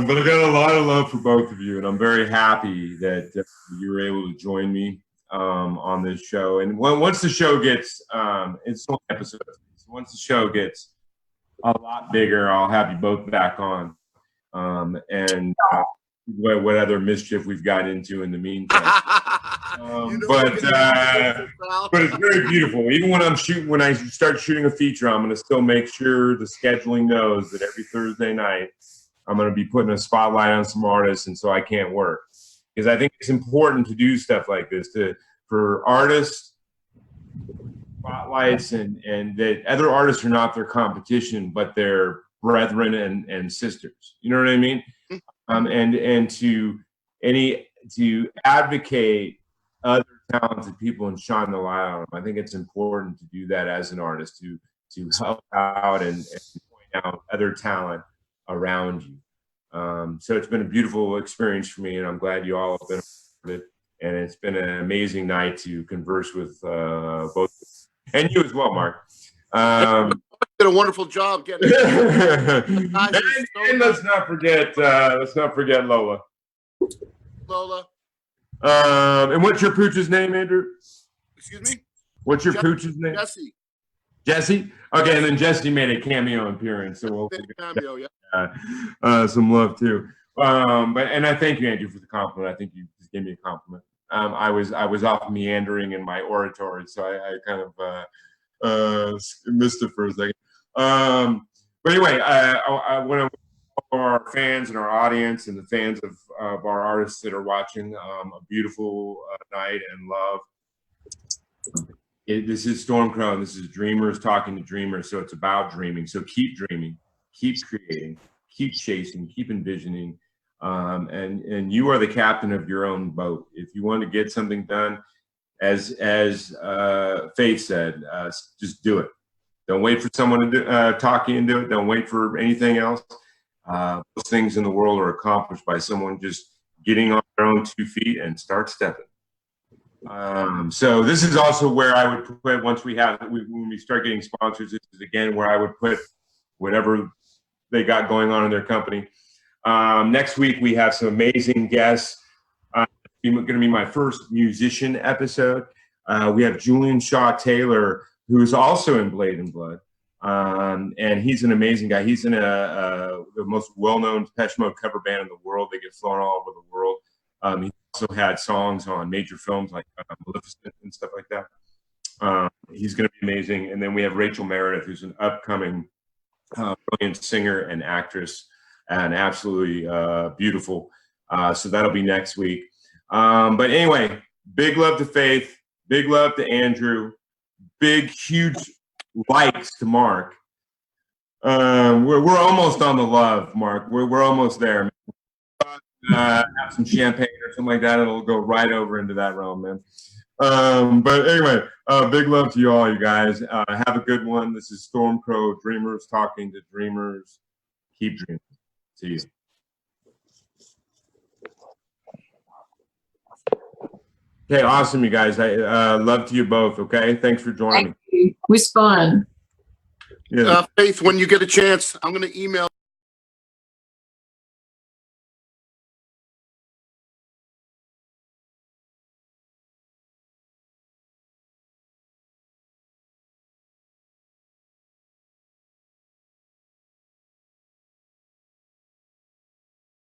But I got a lot of love for both of you, and I'm very happy that you were able to join me on this show. And once the show gets, it's only episodes. So once the show gets a lot bigger, I'll have you both back on. And what other mischief we've got into in the meantime. But it's very beautiful. Even when I start shooting a feature, I'm going to still make sure the scheduling knows that every Thursday night I'm going to be putting a spotlight on some artists, and so I can't work, because I think it's important to do stuff like this for artists, spotlights, and that other artists are not their competition, but their brethren and sisters. You know what I mean? And to advocate other talented people and shine the light on them. I think it's important to do that as an artist, to help out and point out other talent around you. So it's been a beautiful experience for me, and I'm glad you all have been a part of it. And it's been an amazing night to converse with both, and you as well, Mark. Did a wonderful job getting it. and let's not forget Lola. Lola. And what's your pooch's name, Andrew? Excuse me? What's your pooch's name? Jesse. Jesse? Okay, and then Jesse made a cameo appearance, so we'll cameo, yeah. Some love too. And I thank you, Andrew, for the compliment. I think you just gave me a compliment. I was off meandering in my oratory, so I kind of missed it for a second. But anyway, I want to our fans and our audience and the fans of our artists that are watching a beautiful night and love. This is StormCrow, and this is Dreamers talking to Dreamers, so it's about dreaming. So keep dreaming, keep creating, keep chasing, keep envisioning, and you are the captain of your own boat. If you want to get something done, as Faith said, just do it. Don't wait for someone to talk you into it. Don't wait for anything else. Those things in the world are accomplished by someone just getting on their own 2 feet and start stepping. So this is also where I would put, once when we start getting sponsors, this is again where I would put whatever they got going on in their company. Next week we have some amazing guests. It's going to be my first musician episode. We have Julian Shaw Taylor, who is also in Blade and Blood. And he's an amazing guy. He's in the most well-known Depeche Mode cover band in the world. They get flown all over the world. He also had songs on major films like Maleficent and stuff like that. He's going to be amazing. And then we have Rachel Meredith, who's an upcoming brilliant singer and actress, and absolutely beautiful. So that'll be next week. But anyway, big love to Faith, big love to Andrew, big, huge likes to Mark. We're almost on the love, Mark. We're almost there. Have some champagne or something like that, it'll go right over into that realm, man. But anyway, big love to you all, you guys. Have a good one. This is StormCrow, Dreamers talking to Dreamers. Keep dreaming. See you. Okay, awesome, you guys. I love to you both. Okay, thanks for joining me. Thank you. It was fun. Yeah. Faith, when you get a chance, I'm going to email